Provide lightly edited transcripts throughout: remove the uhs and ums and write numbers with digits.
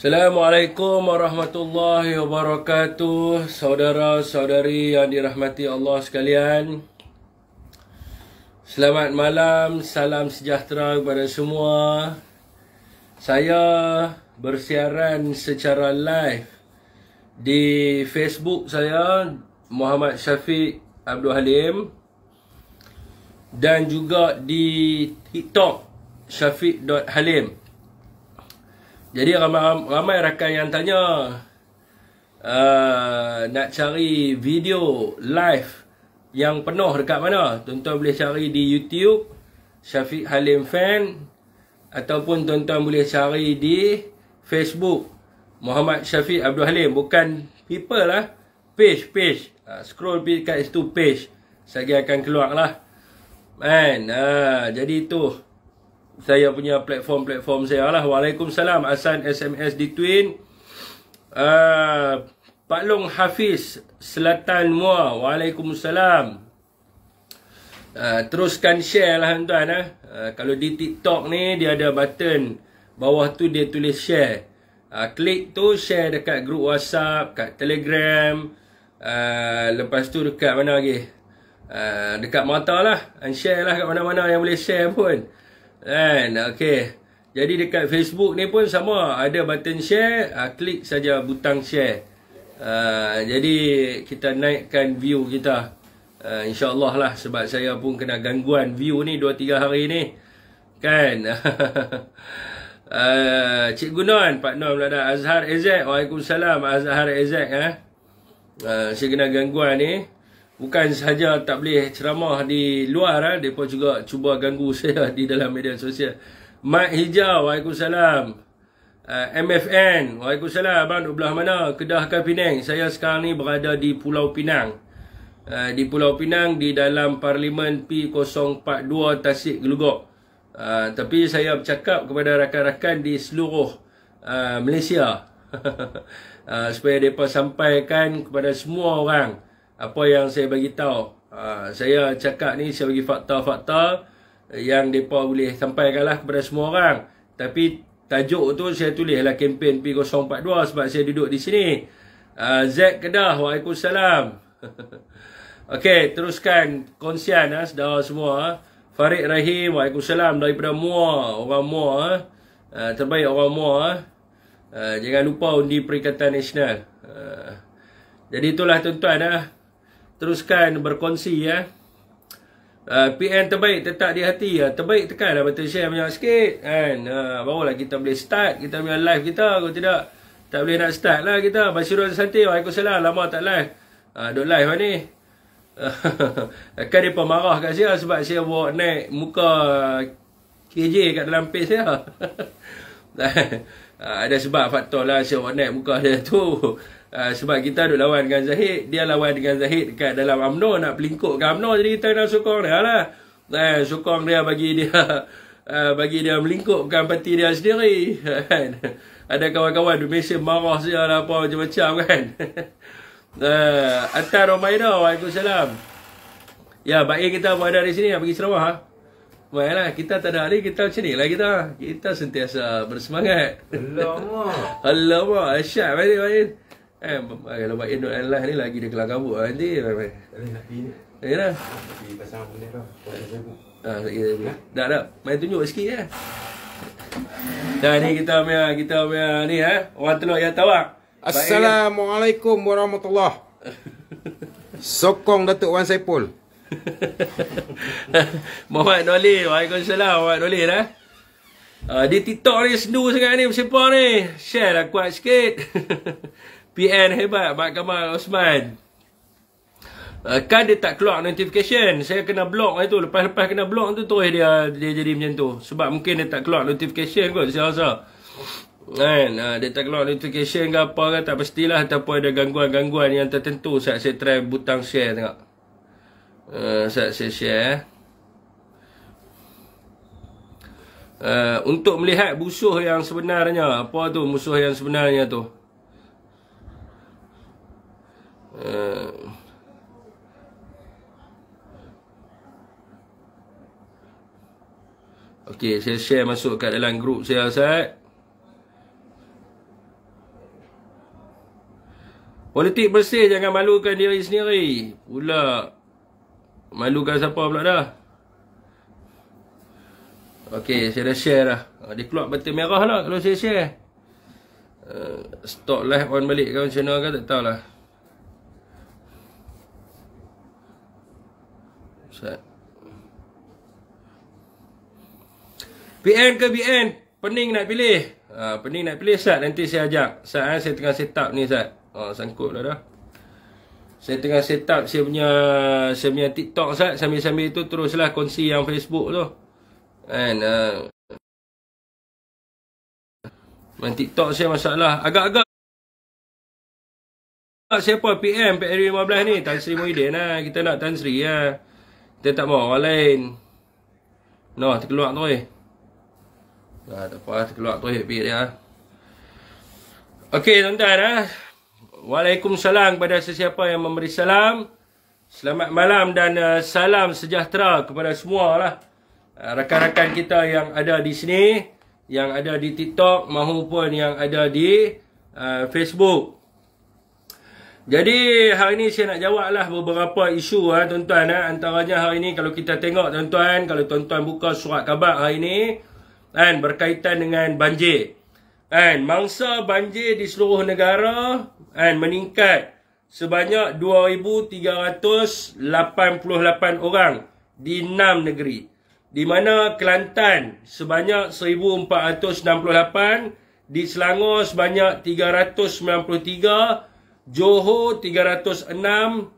Assalamualaikum warahmatullahi wabarakatuh. Saudara-saudari yang dirahmati Allah sekalian, selamat malam, salam sejahtera kepada semua. Saya bersiaran secara live di Facebook saya, Muhammad Syafiq Abdul Halim, dan juga di TikTok Syafiq.Halim. Jadi ramai rakan yang tanya nak cari video live yang penuh dekat mana. Tuan-tuan boleh cari di YouTube Syafiq Halim Fan, ataupun tuan-tuan boleh cari di Facebook Muhammad Syafiq Abdul Halim. Bukan people lah, page. Scroll kat situ page, saya akan keluar lah. Jadi itu saya punya platform saya lah. Waalaikumsalam. Asan SMS di Twin. Pak Long Hafiz Selatan Muar. Waalaikumsalam. Teruskan share lah tuan-tuan. Kalau di TikTok ni dia ada button bawah tu, dia tulis share. Klik tu, share dekat grup WhatsApp, kat Telegram. Lepas tu dekat mana lagi? Dekat Mata lah. Share lah kat mana-mana yang boleh share pun. Okay. Jadi dekat Facebook ni pun sama, ada button share, klik saja butang share. Jadi kita naikkan view kita, InsyaAllah lah, sebab saya pun kena gangguan view ni 2-3 hari ni kan. Cikgu Non, Pak Non ada. Azhar Ezek. Waalaikumsalam Azhar Ezek. Saya kena gangguan ni. Bukan sahaja tak boleh ceramah di luar, mereka juga cuba ganggu saya di dalam media sosial. Mat Hijau, Waalaikumsalam. MFN, Waalaikumsalam. Abang duduk belah mana? Kedah ke Penang? Saya sekarang ni berada di Pulau Pinang. Di Pulau Pinang, di dalam Parlimen P042 Tasik Gelugok. Tapi saya bercakap kepada rakan-rakan di seluruh Malaysia. Supaya mereka sampaikan kepada semua orang apa yang saya bagi tahu. Saya cakap ni, saya bagi fakta-fakta yang mereka boleh sampaikanlah kepada semua orang. Tapi tajuk tu saya tulislah kempen P042 sebab saya duduk di sini. Z Kedah, Waalaikumsalam. Okey, teruskan kongsian saudara semua. Farid Rahim, Waalaikumsalam daripada Muar, orang Muar. Terbaik orang Muar. Jangan lupa undi Perikatan Nasional. Jadi itulah tuan-tuan. Teruskan berkongsi PN terbaik tetap di hati. Terbaik tekan button share banyak sikit kan. Barulah kita boleh start kita punya live kita. Kalau tidak, tak boleh nak start lah kita. Basyirul Santi, Waalaikumsalam. Lama tak live. Duk live ni. Kan mereka marah kat saya sebab saya bawa naik muka KJ kat dalam page saya. Ada sebab faktor lah saya bawa naik muka dia tu. Sebab kita duk lawan dengan Zahid, dia lawan dengan Zahid dekat dalam UMNO, nak pelingkupkan UMNO, jadi kita nak sokong dia lah. Sokong dia bagi dia melingkupkan parti dia sendiri. Ada kawan-kawan di Malaysia marah saya lah apa macam-macam kan. Atar Romaida, Waalaikumsalam. Ya, baik kita berada di sini nak pergi ceramah. Baiklah, kita tak ada hari, kita macam ni lah kita sentiasa bersemangat. Alamak, asyik baik. Kalau buat induk Allah ni lagi dia kelang kabut nanti. Ya dah. Pergi pasang benda dah. Dah. Main tunjuk sikit ya. Dah ni kita punya ni orang Teluk yang tawak. Assalamualaikum warahmatullahi. Sokong Datuk Wan Saipul. Muhammad Nolil, Waalaikumsalam Muhammad Nolil di TikTok ni sendu sangat ni bersepah ni. Share lah kuat sikit. PN hebat, Mak Kamal Osman. Kan dia tak keluar notification. Saya kena block itu. Lepas kena block tu terus dia jadi macam tu. Sebab mungkin dia tak keluar notification kot, saya rasa. Dia tak keluar notification ke apa ke, tak pastilah. Ataupun ada gangguan-gangguan yang tertentu saat saya try butang share tengok. Saat saya share. Untuk melihat musuh yang sebenarnya. Apa tu musuh yang sebenarnya tu? Okey, saya share masuk kat dalam grup saya, Ustaz. Politik bersih, jangan malukan diri sendiri. Pula malukan siapa pula dah. Okey, saya dah share dah. Dia keluar button merah lah kalau saya share. Stop live on balik ke macam mana ke tak tahulah. PN ke BN? Pening nak pilih. Pening nak pilih Sat. Nanti saya ajak Sat, saya tengah set up ni Sat. Sangkut lah dah. Saya tengah set up saya punya TikTok Sat. Sambil-sambil tu teruslah kongsi yang Facebook tu. And TikTok saya masalah. Agak-agak siapa PM PRU 15 ni? Tan Sri Muhyiddin lah. Kita nak Tan Sri lah. Kita tak mahu orang lain. No, terkeluar tu tak apa, terkeluar tu pergi dia. Okey tuan-tuan Waalaikumsalam kepada sesiapa yang memberi salam. Selamat malam dan salam sejahtera kepada semua lah. Rakan-rakan kita yang ada di sini, yang ada di TikTok maupun yang ada di Facebook. Jadi hari ni saya nak jawab lah beberapa isu tuan-tuan. Antaranya hari ni kalau kita tengok tuan-tuan, kalau tuan-tuan buka surat khabar hari ni berkaitan dengan banjir. Mangsa banjir di seluruh negara meningkat sebanyak 2,388 orang di 6 negeri. Di mana Kelantan sebanyak 1,468, di Selangor sebanyak 393, Johor 306,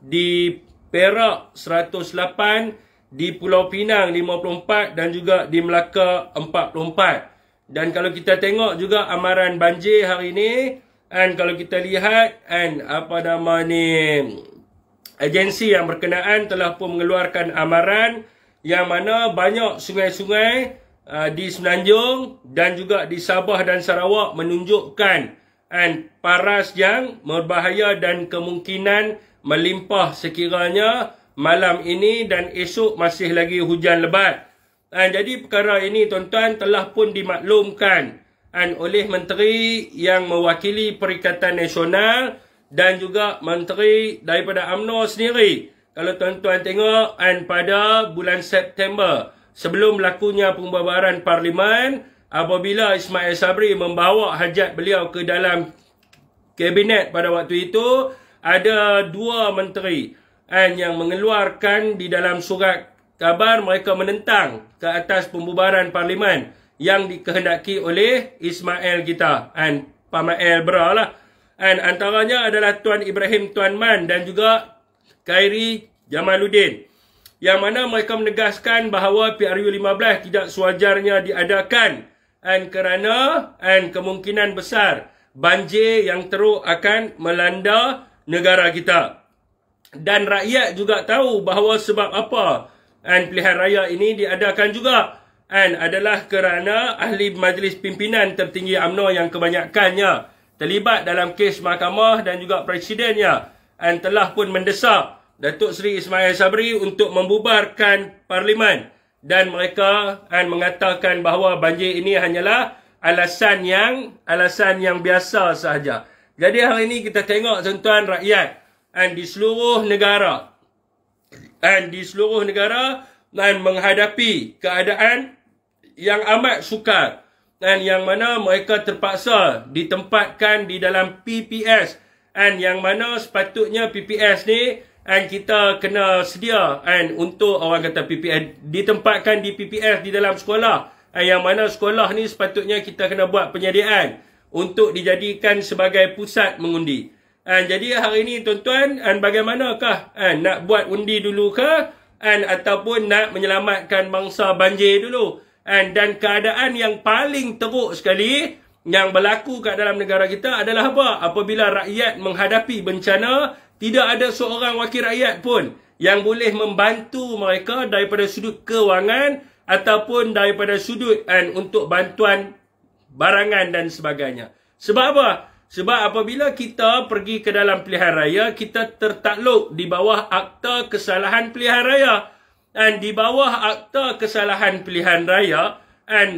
di Perak 108, di Pulau Pinang 54 dan juga di Melaka 44. Dan kalau kita tengok juga amaran banjir hari ini, kalau kita lihat agensi yang berkenaan telah pun mengeluarkan amaran yang mana banyak sungai-sungai di Semenanjung dan juga di Sabah dan Sarawak menunjukkan paras yang berbahaya dan kemungkinan melimpah sekiranya malam ini dan esok masih lagi hujan lebat. Jadi perkara ini tuan-tuan telah pun dimaklumkan oleh menteri yang mewakili Perikatan Nasional dan juga menteri daripada UMNO sendiri. Kalau tuan-tuan tengok pada bulan September sebelum berlakunya pembubaran parlimen, apabila Ismail Sabri membawa hajat beliau ke dalam kabinet pada waktu itu, ada dua menteri yang mengeluarkan di dalam surat khabar mereka menentang ke atas pembubaran parlimen yang dikehendaki oleh Ismail kita Pamael Bra lah. Antaranya adalah Tuan Ibrahim Tuan Man dan juga Khairi Jamaluddin, yang mana mereka menegaskan bahawa PRU 15 tidak sewajarnya diadakan kerana kemungkinan besar banjir yang teruk akan melanda negara kita. Dan rakyat juga tahu bahawa sebab apa pilihan raya ini diadakan juga adalah kerana ahli majlis pimpinan tertinggi UMNO yang kebanyakannya terlibat dalam kes mahkamah dan juga presidennya telah pun mendesak Datuk Seri Ismail Sabri untuk membubarkan parlimen, dan mereka mengatakan bahawa banjir ini hanyalah alasan yang biasa sahaja. Jadi hari ini kita tengok tuan-tuan rakyat di seluruh negara menghadapi keadaan yang amat sukar yang mana mereka terpaksa ditempatkan di dalam PPS yang mana sepatutnya PPS ni kita kena sedia untuk orang kata PPS ditempatkan di PPS di dalam sekolah, yang mana sekolah ni sepatutnya kita kena buat penyediaan untuk dijadikan sebagai pusat mengundi. Jadi hari ini tuan-tuan, bagaimanakah nak buat undi dulu ke ataupun nak menyelamatkan bangsa banjir dulu? Dan keadaan yang paling teruk sekali yang berlaku kat dalam negara kita adalah apa? Apabila rakyat menghadapi bencana, tidak ada seorang wakil rakyat pun yang boleh membantu mereka daripada sudut kewangan ataupun daripada sudut untuk bantuan barangan dan sebagainya. Sebab apa? Sebab apabila kita pergi ke dalam pilihan raya, kita tertakluk di bawah Akta Kesalahan Pilihan Raya. Dan di bawah Akta Kesalahan Pilihan Raya,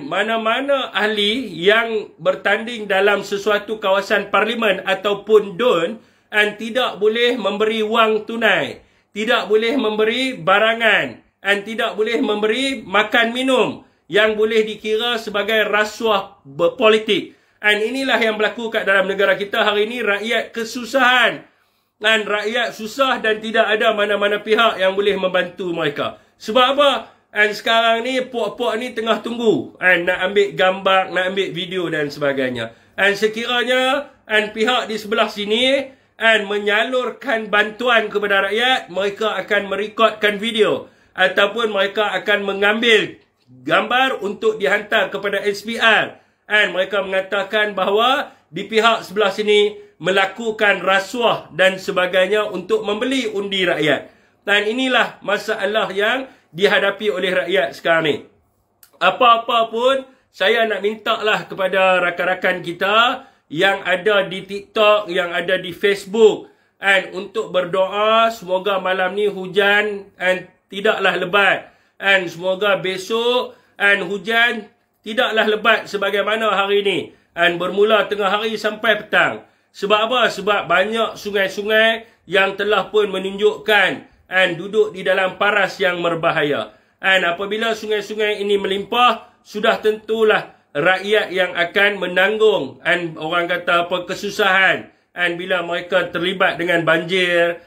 mana-mana ahli yang bertanding dalam sesuatu kawasan parlimen ataupun DUN dan tidak boleh memberi wang tunai, tidak boleh memberi barangan, dan tidak boleh memberi makan minum yang boleh dikira sebagai rasuah berpolitik. Dan inilah yang berlaku kat dalam negara kita hari ini. Rakyat kesusahan, dan rakyat susah dan tidak ada mana-mana pihak yang boleh membantu mereka. Sebab apa? Dan sekarang ni puak-puak ni tengah tunggu nak ambil gambar, nak ambil video dan sebagainya. Dan sekiranya pihak di sebelah sini menyalurkan bantuan kepada rakyat, mereka akan merekodkan video ataupun mereka akan mengambil gambar untuk dihantar kepada SPR. Dan mereka mengatakan bahawa di pihak sebelah sini melakukan rasuah dan sebagainya untuk membeli undi rakyat. Dan inilah masalah yang dihadapi oleh rakyat sekarang ni. Apa-apa pun, saya nak minta lah kepada rakan-rakan kita yang ada di TikTok, yang ada di Facebook, dan untuk berdoa semoga malam ni hujan dan tidaklah lebat, dan semoga besok hujan tidaklah lebat sebagaimana hari ni, dan bermula tengah hari sampai petang. Sebab apa? Sebab banyak sungai-sungai yang telah pun menunjukkan duduk di dalam paras yang berbahaya. Dan apabila sungai-sungai ini melimpah, sudah tentulah rakyat yang akan menanggung orang kata apa, kesusahan. Dan bila mereka terlibat dengan banjir,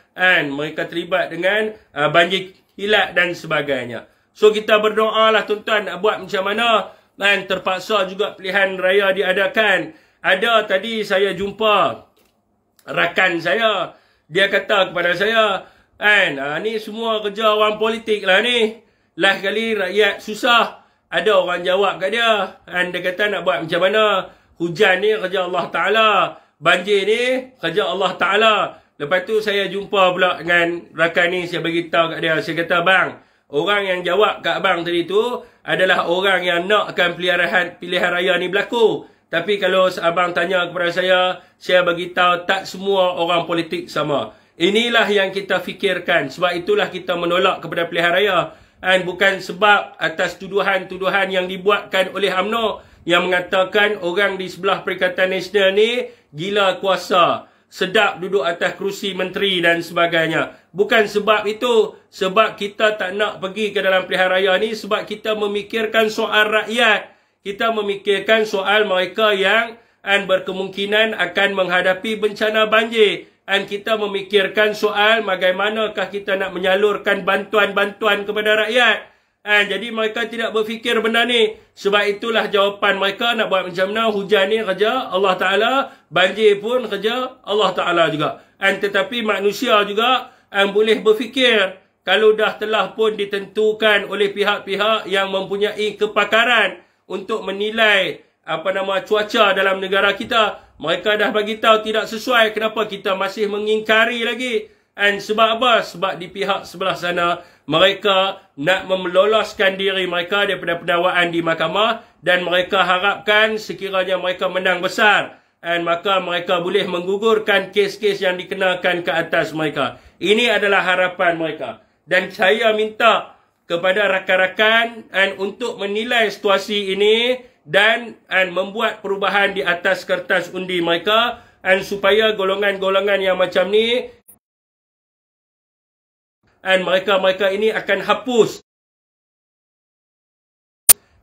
mereka terlibat dengan banjir kilat dan sebagainya. So kita berdoa lah tuan-tuan, nak buat macam mana. Dan terpaksa juga pilihan raya diadakan. Ada tadi saya jumpa rakan saya, dia kata kepada saya, ni semua kerja orang politik lah ni. Last kali rakyat susah, ada orang jawab kat dia. Dia kata nak buat macam mana? Hujan ni kerja Allah Ta'ala, banjir ni kerja Allah Ta'ala. Lepas tu saya jumpa pula dengan rakan ni, saya beritahu kat dia. Saya kata, bang, orang yang jawab kat abang tadi tu adalah orang yang nakkan pilihan raya ni berlaku. Tapi kalau abang tanya kepada saya beritahu tak semua orang politik sama. Inilah yang kita fikirkan. Sebab itulah kita menolak kepada pilihan raya. Dan bukan sebab atas tuduhan-tuduhan yang dibuatkan oleh UMNO yang mengatakan orang di sebelah Perikatan Nasional ni gila kuasa, sedap duduk atas kerusi menteri dan sebagainya. Bukan sebab itu. Sebab kita tak nak pergi ke dalam pilihan raya ni sebab kita memikirkan soal rakyat. Kita memikirkan soal mereka yang berkemungkinan akan menghadapi bencana banjir. Dan kita memikirkan soal bagaimanakah kita nak menyalurkan bantuan-bantuan kepada rakyat. Jadi mereka tidak berfikir benda ni. Sebab itulah jawapan mereka nak buat macam mana. Hujan ni kerja Allah Ta'ala, banjir pun kerja Allah Ta'ala juga. Tetapi manusia juga boleh berfikir. Kalau dah telah pun ditentukan oleh pihak-pihak yang mempunyai kepakaran untuk menilai cuaca dalam negara kita, mereka dah bagi tahu tidak sesuai, kenapa kita masih mengingkari lagi? Sebab apa? Sebab di pihak sebelah sana mereka nak meloloskan diri mereka daripada pendakwaan di mahkamah, dan mereka harapkan sekiranya mereka menang besar, maka mereka boleh menggugurkan kes-kes yang dikenakan ke atas mereka. Ini adalah harapan mereka. Dan saya minta kepada rakan-rakan untuk menilai situasi ini dan membuat perubahan di atas kertas undi mereka, supaya golongan-golongan yang macam ni mereka ini akan hapus,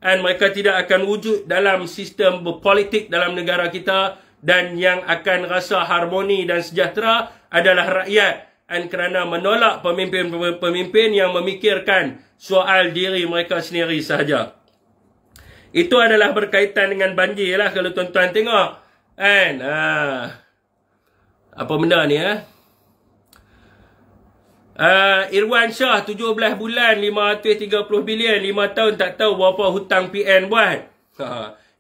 mereka tidak akan wujud dalam sistem berpolitik dalam negara kita, dan yang akan rasa harmoni dan sejahtera adalah rakyat, kerana menolak pemimpin-pemimpin yang memikirkan soal diri mereka sendiri sahaja. Itu adalah berkaitan dengan banjir lah. Kalau tuan-tuan tengok apa benda ni Irwan Shah 17 bulan 530 bilion, 5 tahun tak tahu berapa hutang PN buat.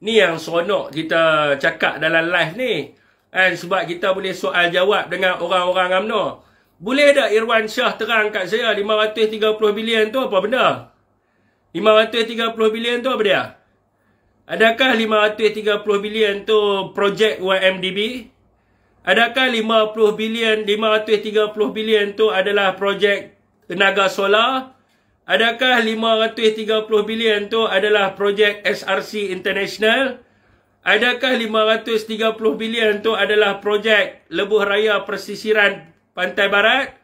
Ni yang seronok kita cakap dalam live ni. Sebab kita boleh soal jawab dengan orang-orang UMNO. Boleh tak Irwan Shah terang kat saya 530 bilion tu apa benda? 530 bilion tu apa dia? Adakah 530 bilion tu projek YMDB? Adakah 530 bilion tu adalah projek tenaga solar? Adakah 530 bilion tu adalah projek SRC International? Adakah 530 bilion itu adalah projek lebuh raya persisiran pantai barat?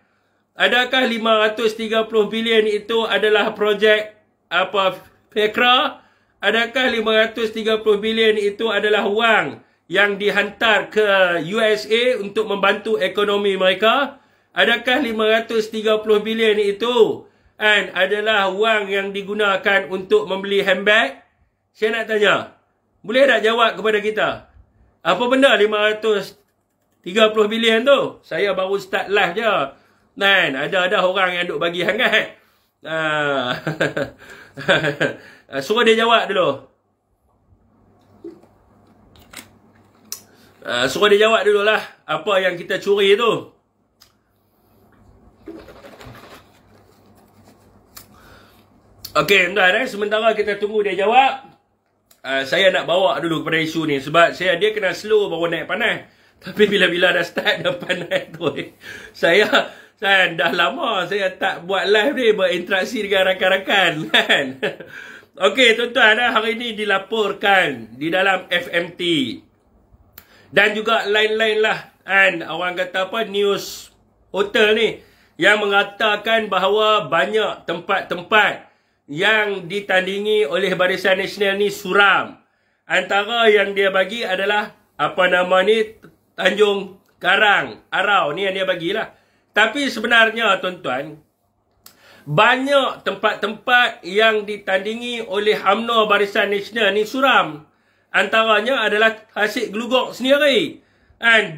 Adakah 530 bilion itu adalah projek FECRA? Adakah 530 bilion itu adalah wang yang dihantar ke USA untuk membantu ekonomi mereka? Adakah 530 bilion itu adalah wang yang digunakan untuk membeli handbag? Saya nak tanya, boleh tak jawab kepada kita? Apa benda 530 bilion tu? Saya baru start live je. Dan ada orang yang duk bagi hangat. Suruh dia jawab dulu. Suruh dia jawab dululah apa yang kita curi tu. Okey, tuan-tuan, sementara kita tunggu dia jawab, saya nak bawa dulu kepada isu ni sebab dia kena slow baru naik panas. Tapi bila-bila dah start dah panas tu. Saya dah lama saya tak buat live ni, berinteraksi dengan rakan-rakan kan. Okey, tuan-tuan, hari ini dilaporkan di dalam FMT dan juga lain-lain lah, orang kata apa, news hotel ni yang mengatakan bahawa banyak tempat-tempat yang ditandingi oleh Barisan Nasional ni suram. Antara yang dia bagi adalah Tanjung Karang, Arau ni yang dia bagilah. Tapi sebenarnya tuan-tuan, banyak tempat-tempat yang ditandingi oleh UMNO Barisan Nasional ni suram. Antaranya adalah Tasik Gelugok sendiri.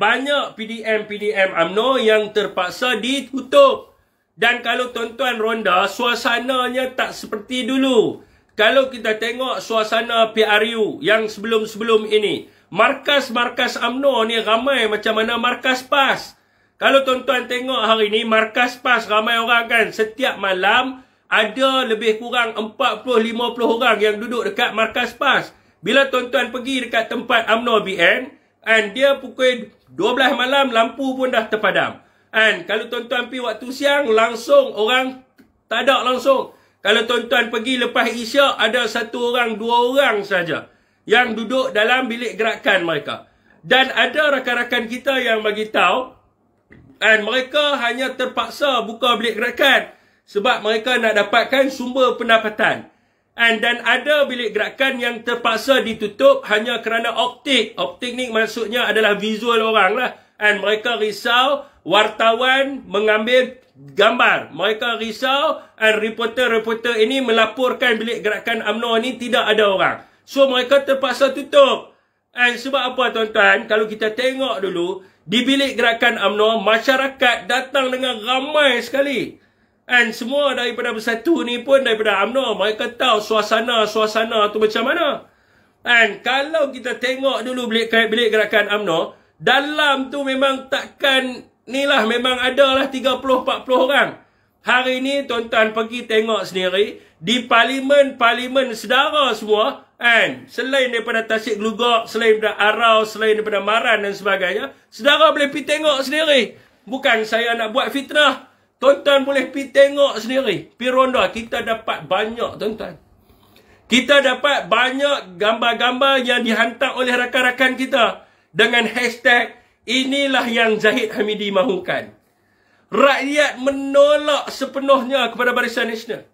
Banyak PDM UMNO yang terpaksa ditutup. Dan kalau tuan-tuan ronda, suasananya tak seperti dulu. Kalau kita tengok suasana PRU yang sebelum-sebelum ini, markas-markas UMNO ni ramai macam mana markas PAS. Kalau tuan-tuan tengok hari ni, markas PAS ramai orang kan. Setiap malam ada lebih kurang 40-50 orang yang duduk dekat markas PAS. Bila tuan-tuan pergi dekat tempat UMNO BN, dia pukul 12 malam, lampu pun dah terpadam. Kalau tuan-tuan pergi waktu siang, langsung orang tak ada langsung. Kalau tuan-tuan pergi lepas isyak, ada 1 orang, 2 orang saja yang duduk dalam bilik gerakan mereka. Dan ada rakan-rakan kita yang bagi tahu, mereka hanya terpaksa buka bilik gerakan sebab mereka nak dapatkan sumber pendapatan. Dan ada bilik gerakan yang terpaksa ditutup hanya kerana optik. Optik ni maksudnya adalah visual orang lah. Mereka risau wartawan mengambil gambar. Mereka risau reporter-reporter ini melaporkan bilik gerakan UMNO ni tidak ada orang. So mereka terpaksa tutup. Sebab apa tuan-tuan? Kalau kita tengok dulu, di bilik gerakan UMNO, masyarakat datang dengan ramai sekali. Semua daripada Bersatu ni pun daripada UMNO. Mereka tahu suasana tu macam mana. Kalau kita tengok dulu bilik gerakan UMNO, dalam tu memang takkan ni lah, memang adalah 30-40 orang. Hari ni tuan-tuan pergi tengok sendiri, di parlimen sedara semua, selain daripada Tasik Gelugok, selain daripada Arau, selain daripada Maran dan sebagainya, sedara boleh pergi tengok sendiri. Bukan saya nak buat fitnah. Tuan-tuan boleh pergi tengok sendiri. Pergi ronda, kita dapat banyak tuan-tuan. Kita dapat banyak gambar-gambar yang dihantar oleh rakan-rakan kita dengan hashtag inilah yang Zahid Hamidi mahukan. Rakyat menolak sepenuhnya kepada Barisan Nasional.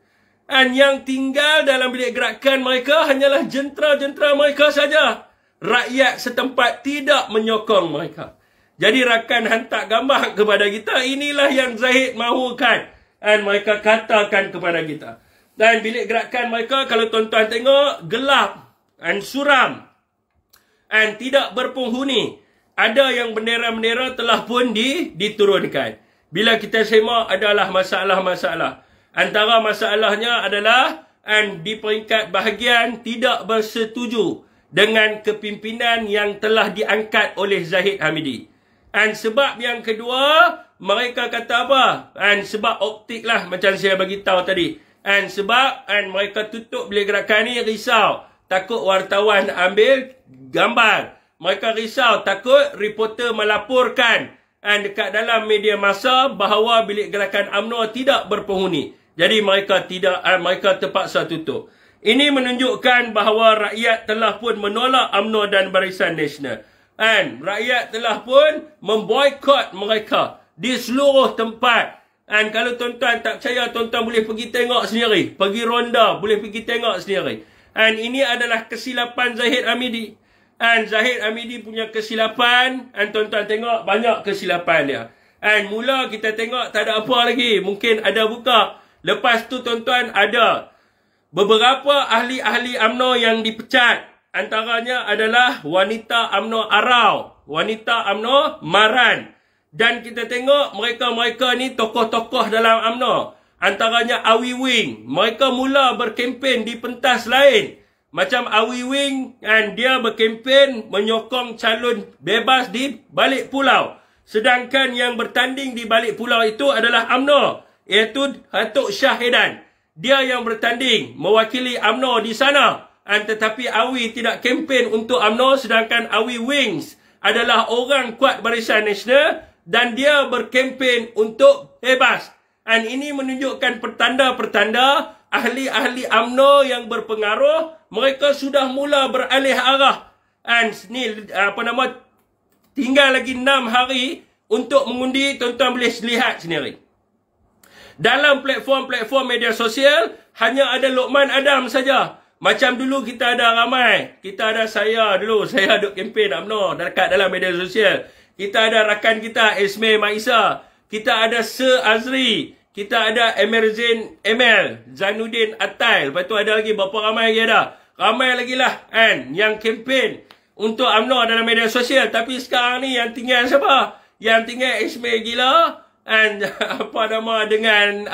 Yang tinggal dalam bilik gerakan mereka hanyalah jentera-jentera mereka saja. Rakyat setempat tidak menyokong mereka. Jadi rakan hantar gambar kepada kita, inilah yang Zahid mahukan. Mereka katakan kepada kita. Dan bilik gerakan mereka, kalau tuan-tuan tengok, gelap dan suram. Tidak berpenghuni. Ada yang bendera-bendera telah pun diturunkan. Bila kita semak adalah masalah-masalah. Antara masalahnya adalah di peringkat bahagian tidak bersetuju dengan kepimpinan yang telah diangkat oleh Zahid Hamidi. Sebab yang kedua, mereka kata apa? Sebab optik lah, macam saya bagi tahu tadi. Sebab mereka tutup bilik gerakan ni, risau. Takut wartawan ambil gambar. Mereka risau, takut reporter melaporkan dekat dalam media masa bahawa bilik gerakan UMNO tidak berpenghuni. Jadi mereka terpaksa tutup. Ini menunjukkan bahawa rakyat telah pun menolak UMNO dan Barisan Nasional. Dan rakyat telah pun memboikot mereka di seluruh tempat. Dan kalau tuan-tuan tak percaya, tuan-tuan boleh pergi tengok sendiri. Pergi ronda, boleh pergi tengok sendiri. Dan ini adalah kesilapan Zahid Hamidi. Dan Zahid Hamidi punya kesilapan. Dan tuan-tuan tengok banyak kesilapan dia. Dan mula kita tengok tak ada apa lagi. Mungkin ada buka. Lepas tu tuan-tuan ada beberapa ahli-ahli UMNO yang dipecat. Antaranya adalah wanita UMNO Arau, wanita UMNO Maran. Dan kita tengok mereka-mereka ni tokoh-tokoh dalam UMNO. Antaranya Awi Wing. Mereka mula berkempen di pentas lain. Macam Awi Wing, dan dia berkempen menyokong calon bebas di balik pulau. Sedangkan yang bertanding di balik pulau itu adalah UMNO, iaitu Datuk Shah Hedan. Dia yang bertanding mewakili UMNO di sana. Tetapi Awi tidak kempen untuk UMNO, sedangkan Awi Wings adalah orang kuat Barisan Nasional dan dia berkempen untuk bebas. Dan ini menunjukkan pertanda-pertanda ahli-ahli UMNO yang berpengaruh, mereka sudah mula beralih arah. Dan ni tinggal lagi 6 hari untuk mengundi, tuan-tuan boleh lihat sendiri. Dalam platform-platform media sosial, hanya ada Lokman Adam saja. Macam dulu kita ada ramai. Kita ada saya dulu. Saya duk kempen UMNO dekat dalam media sosial. Kita ada rakan kita, Esme Maisa. Kita ada Sir Azri. Kita ada Emerzin Emel. Zainuddin Atail. Lepas tu ada lagi berapa ramai lagi ada. Ramai lagi lah kan yang kempen untuk UMNO dalam media sosial. Tapi sekarang ni yang tinggal siapa? Yang tinggal Esme Gila. And dengan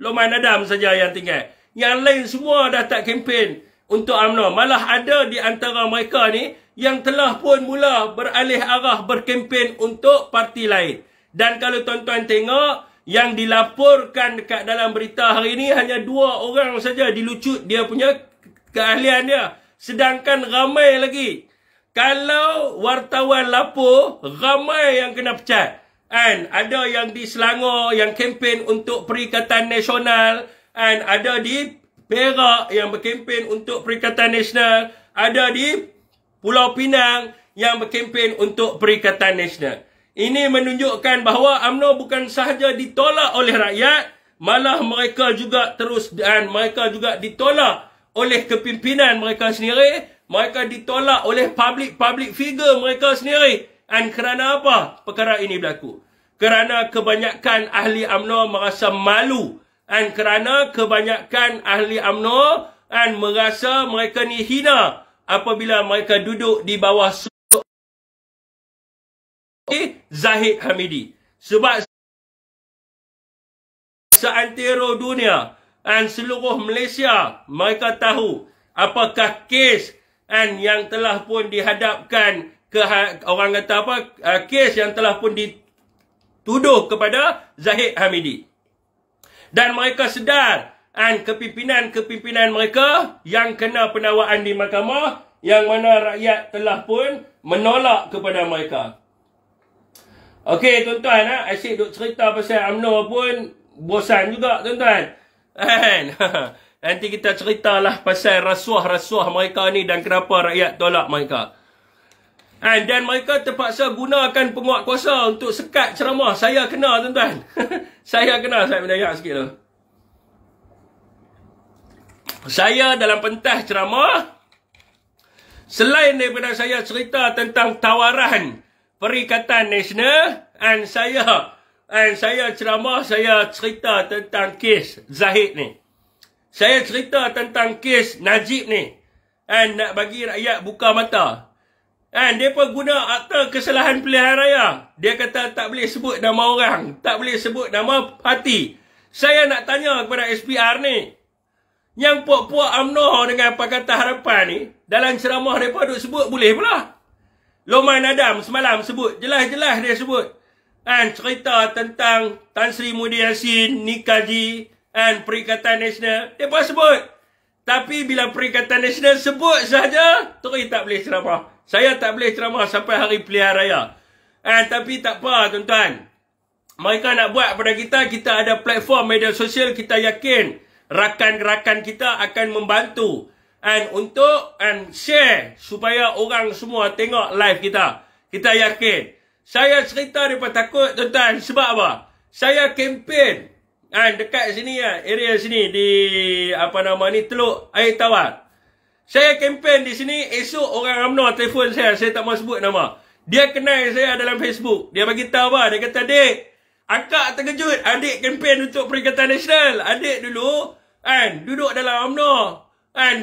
Lokman Adam saja yang tinggal. Yang lain semua dah tak kempen untuk UMNO. Malah ada di antara mereka ni yang telah pun mula beralih arah berkempen untuk parti lain. Dan kalau tuan-tuan tengok, yang dilaporkan dekat dalam berita hari ini hanya 2 orang saja dilucut dia punya keahlian dia. Sedangkan ramai lagi. Kalau wartawan lapor, ramai yang kena pecat. And ada yang di Selangor yang kempen untuk Perikatan Nasional. And ada di Perak yang berkempen untuk Perikatan Nasional. Ada di Pulau Pinang yang berkempen untuk Perikatan Nasional. Ini menunjukkan bahawa UMNO bukan sahaja ditolak oleh rakyat, malah mereka juga mereka juga ditolak oleh kepimpinan mereka sendiri. Mereka ditolak oleh public figure mereka sendiri. Dan kerana apa perkara ini berlaku? Kerana kebanyakan ahli UMNO merasa malu. Dan kerana kebanyakan ahli UMNO merasa mereka ni hina apabila mereka duduk di bawah Zahid Hamidi. Sebab seantero dunia dan seluruh Malaysia mereka tahu apakah kes yang telah pun dihadapkan ke orang kata kes yang telah pun dituduh kepada Zahid Hamidi. Dan mereka sedar kepimpinan-kepimpinan mereka yang kena penawakan di mahkamah, yang mana rakyat telah pun menolak kepada mereka. Okey tuan-tuan, asyik duk cerita pasal UMNO pun bosan juga tuan-tuan. Nanti kita ceritalah pasal rasuah-rasuah mereka ni dan kenapa rakyat tolak mereka. Dan mereka terpaksa gunakan penguat kuasa untuk sekat ceramah. Saya kena tuan-tuan. Saya mendayak sikit tu. Saya dalam pentas ceramah, selain daripada saya cerita tentang tawaran Perikatan Nasional, saya ceramah, saya cerita tentang kes Zahid ni. Saya cerita tentang kes Najib ni. Nak bagi rakyat buka mata. Mereka guna akta kesalahan pilihan raya. Dia kata tak boleh sebut nama orang, tak boleh sebut nama parti. Saya nak tanya kepada SPR ni, yang puak-puak UMNO dengan Pakatan Harapan ni, dalam ceramah mereka duk sebut boleh pula. Lokman Adam semalam sebut, jelas-jelas dia sebut. Cerita tentang Tan Sri Muhyiddin Yassin, Nikaji, Perikatan Nasional. Mereka sebut. Tapi bila Perikatan Nasional sebut saja, terus tak boleh ceramah. Saya tak boleh ceramah sampai hari pilihan raya. Tapi tak apa tuan-tuan. Mereka nak buat pada kita, kita ada platform media sosial, kita yakin rakan-rakan kita akan membantu untuk share supaya orang semua tengok live kita. Kita yakin. Saya cerita daripada takut tuan-tuan. Sebab apa? Saya kempen dekat sini area sini di Teluk Air Tawar. Saya kempen di sini. Esok orang UMNO telefon saya tak mau sebut nama. Dia kenal saya dalam Facebook. Dia bagi tahu apa? Dia kata, "Dik, akak terkejut. Adik kempen untuk Perikatan Nasional. Adik dulu duduk dalam UMNO.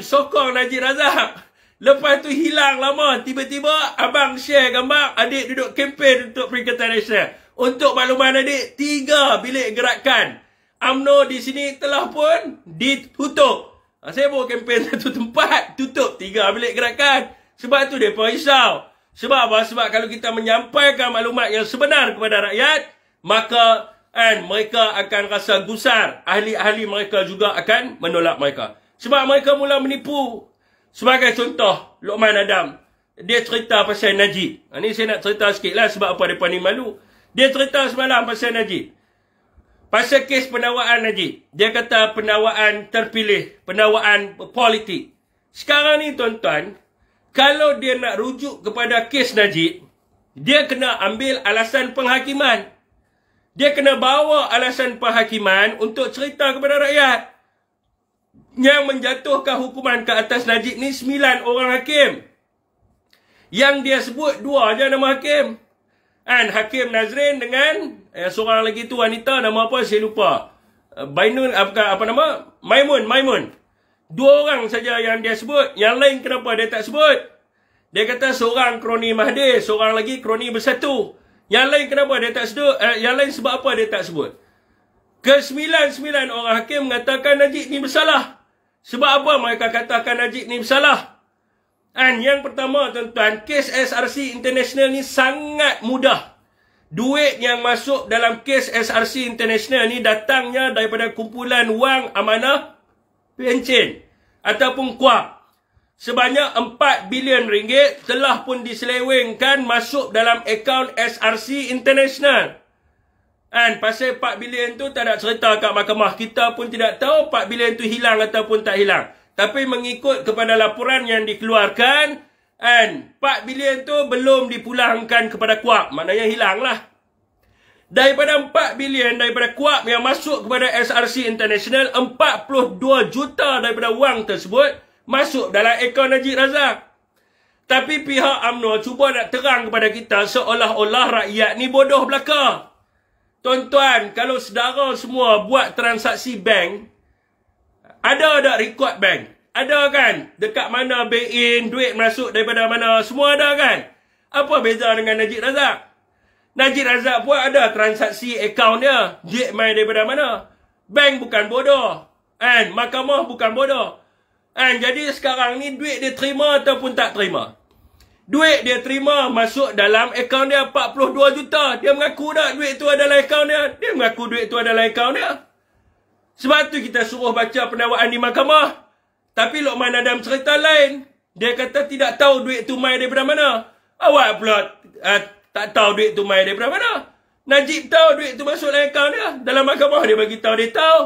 Sokong Najib Razak. Lepas tu hilang lama. Tiba-tiba abang share gambar adik duduk kempen untuk Perikatan Nasional. Untuk makluman adik, 3 bilik gerakan UMNO di sini telah pun ditutup. Saya bawa kempen satu tempat, tutup 3 bilik gerakan. Sebab tu mereka risau. Sebab apa? Sebab kalau kita menyampaikan maklumat yang sebenar kepada rakyat, maka mereka akan rasa gusar. Ahli-ahli mereka juga akan menolak mereka. Sebab mereka mula menipu. Sebagai contoh, Luqman Adam. Dia cerita pasal Najib. Ini saya nak cerita sikit lah sebab apa mereka ni malu. Dia cerita semalam pasal Najib. Pasal kes penawaran Najib. Dia kata penawaran terpilih. Penawaran politik. Sekarang ni tuan-tuan, kalau dia nak rujuk kepada kes Najib, dia kena ambil alasan penghakiman. Dia kena bawa alasan penghakiman untuk cerita kepada rakyat. Yang menjatuhkan hukuman ke atas Najib ni 9 orang hakim. Yang dia sebut 2 je nama hakim. Hakim Nazrin dengan seorang lagi tu wanita, nama apa saya lupa. Bainun Maimun. 2 orang saja yang dia sebut. Yang lain kenapa dia tak sebut? Dia kata seorang kroni Mahathir, seorang lagi kroni Bersatu. Yang lain kenapa dia tak sebut? Yang lain sebab apa dia tak sebut? Ke-9 orang hakim mengatakan Najib ni bersalah. Sebab apa mereka katakan Najib ni bersalah? Yang pertama tuan-tuan, kes SRC International ni sangat mudah. Duit yang masuk dalam kes SRC International ni datangnya daripada kumpulan wang amanah pencen ataupun kuap. Sebanyak 4 bilion ringgit telah pun diselewengkan masuk dalam akaun SRC International. Pasal 4 bilion tu tak ada cerita kat mahkamah. Kita pun tidak tahu 4 bilion tu hilang ataupun tak hilang. Tapi mengikut kepada laporan yang dikeluarkan, 4 bilion tu belum dipulangkan kepada kuap. Maknanya hilang lah. Daripada 4 bilion daripada kuap yang masuk kepada SRC International, 42 juta daripada wang tersebut masuk dalam akaun Najib Razak. Tapi pihak UMNO cuba nak terang kepada kita seolah-olah rakyat ni bodoh belaka. Tuan-tuan, kalau saudara semua buat transaksi bank, ada tak rekod bank? Ada kan? Dekat mana bank-in, duit masuk daripada mana, semua ada kan? Apa beza dengan Najib Razak? Najib Razak pun ada transaksi akaun dia. Duit main daripada mana? Bank bukan bodoh. Mahkamah bukan bodoh. Jadi sekarang ni duit dia terima ataupun tak terima? Duit dia terima masuk dalam akaun dia 42 juta. Dia mengaku tak duit tu adalah akaun dia? Dia mengaku duit tu adalah akaun dia. Sebab tu kita suruh baca pendakwaan di mahkamah. Tapi Luqman Adam cerita lain. Dia kata tidak tahu duit tu main daripada mana. Awak pula tak tahu duit tu main daripada mana. Najib tahu duit tu masuk dalam akaun dia. Dalam mahkamah dia bagi tahu dia tahu.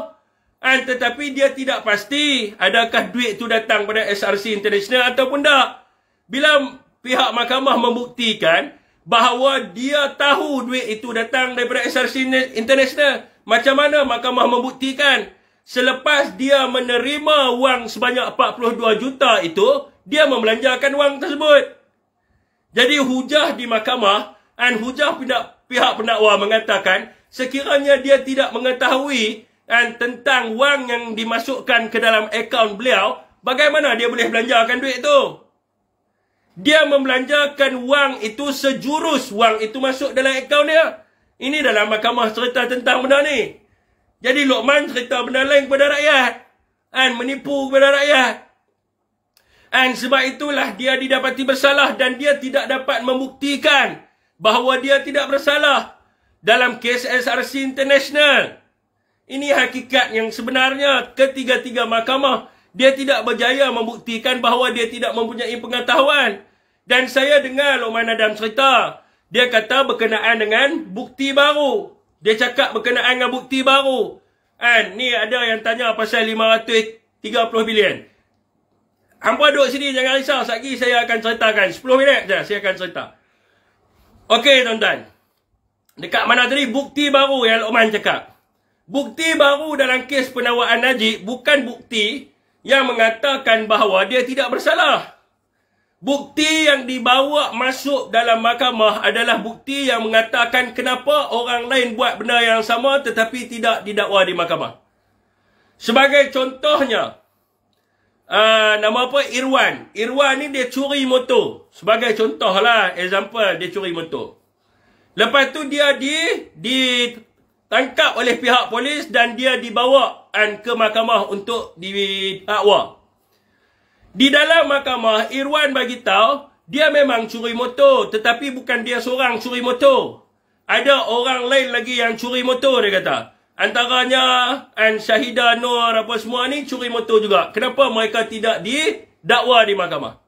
Tetapi dia tidak pasti adakah duit tu datang pada SRC International ataupun tak. Bila pihak mahkamah membuktikan bahawa dia tahu duit itu datang daripada SRC International, macam mana mahkamah membuktikan? Selepas dia menerima wang sebanyak 42 juta itu, dia membelanjakan wang tersebut. Jadi hujah di mahkamah, hujah pihak pendakwa mengatakan sekiranya dia tidak mengetahui tentang wang yang dimasukkan ke dalam akaun beliau, bagaimana dia boleh belanjakan duit itu? Dia membelanjakan wang itu sejurus wang itu masuk dalam akaun dia. Ini dalam mahkamah cerita tentang benda ni. Jadi Luqman cerita benda lain kepada rakyat. Menipu kepada rakyat. Sebab itulah dia didapati bersalah dan dia tidak dapat membuktikan bahawa dia tidak bersalah dalam kes SRC International. Ini hakikat yang sebenarnya. Ketiga-tiga mahkamah, dia tidak berjaya membuktikan bahawa dia tidak mempunyai pengetahuan. Dan saya dengar Luqman Adam cerita. Dia kata berkenaan dengan bukti baru. Dia cakap berkenaan dengan bukti baru. Ni ada yang tanya pasal 530 bilion. Hampa duduk sini, jangan risau. Sekejap saya akan ceritakan. 10 minit je saya akan cerita. Okey, tuan-tuan. Dekat mana tadi? Bukti baru yang Luqman cakap. Bukti baru dalam kes penakwaan Najib bukan bukti yang mengatakan bahawa dia tidak bersalah. Bukti yang dibawa masuk dalam mahkamah adalah bukti yang mengatakan kenapa orang lain buat benda yang sama tetapi tidak didakwa di mahkamah. Sebagai contohnya, nama apa? Irwan. Irwan ni dia curi motor. Sebagai contoh lah, example, dia curi motor. Lepas tu dia ditangkap oleh pihak polis dan dia dibawa ke mahkamah untuk didakwa. Di dalam mahkamah, Irwan bagi tahu dia memang curi motor, tetapi bukan dia seorang curi motor. Ada orang lain lagi yang curi motor, dia kata. Antaranya Syahidah Nur apa semua ni curi motor juga. Kenapa mereka tidak didakwa di mahkamah?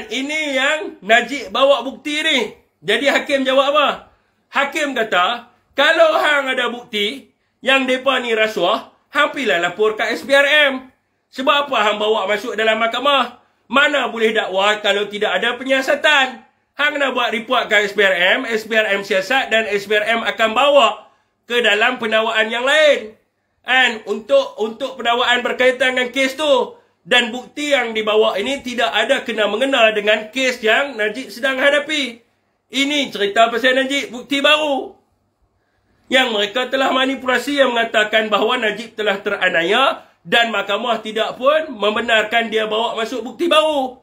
Ini yang Najib bawa bukti ni. Jadi hakim jawab apa? Hakim kata, kalau hang ada bukti yang mereka ni rasuah, hang pilah lapor kat SPRM. Sebab apa hang bawa masuk dalam mahkamah? Mana boleh dakwa kalau tidak ada penyiasatan? Hang nak buat report ke SPRM, SPRM siasat dan SPRM akan bawa ke dalam pendakwaan yang lain. Untuk pendakwaan berkaitan dengan kes tu. Dan bukti yang dibawa ini tidak ada kena-mengena dengan kes yang Najib sedang hadapi. Ini cerita pasal Najib, bukti baru. Yang mereka telah manipulasi yang mengatakan bahawa Najib telah teraniaya dan mahkamah tidak pun membenarkan dia bawa masuk bukti baru.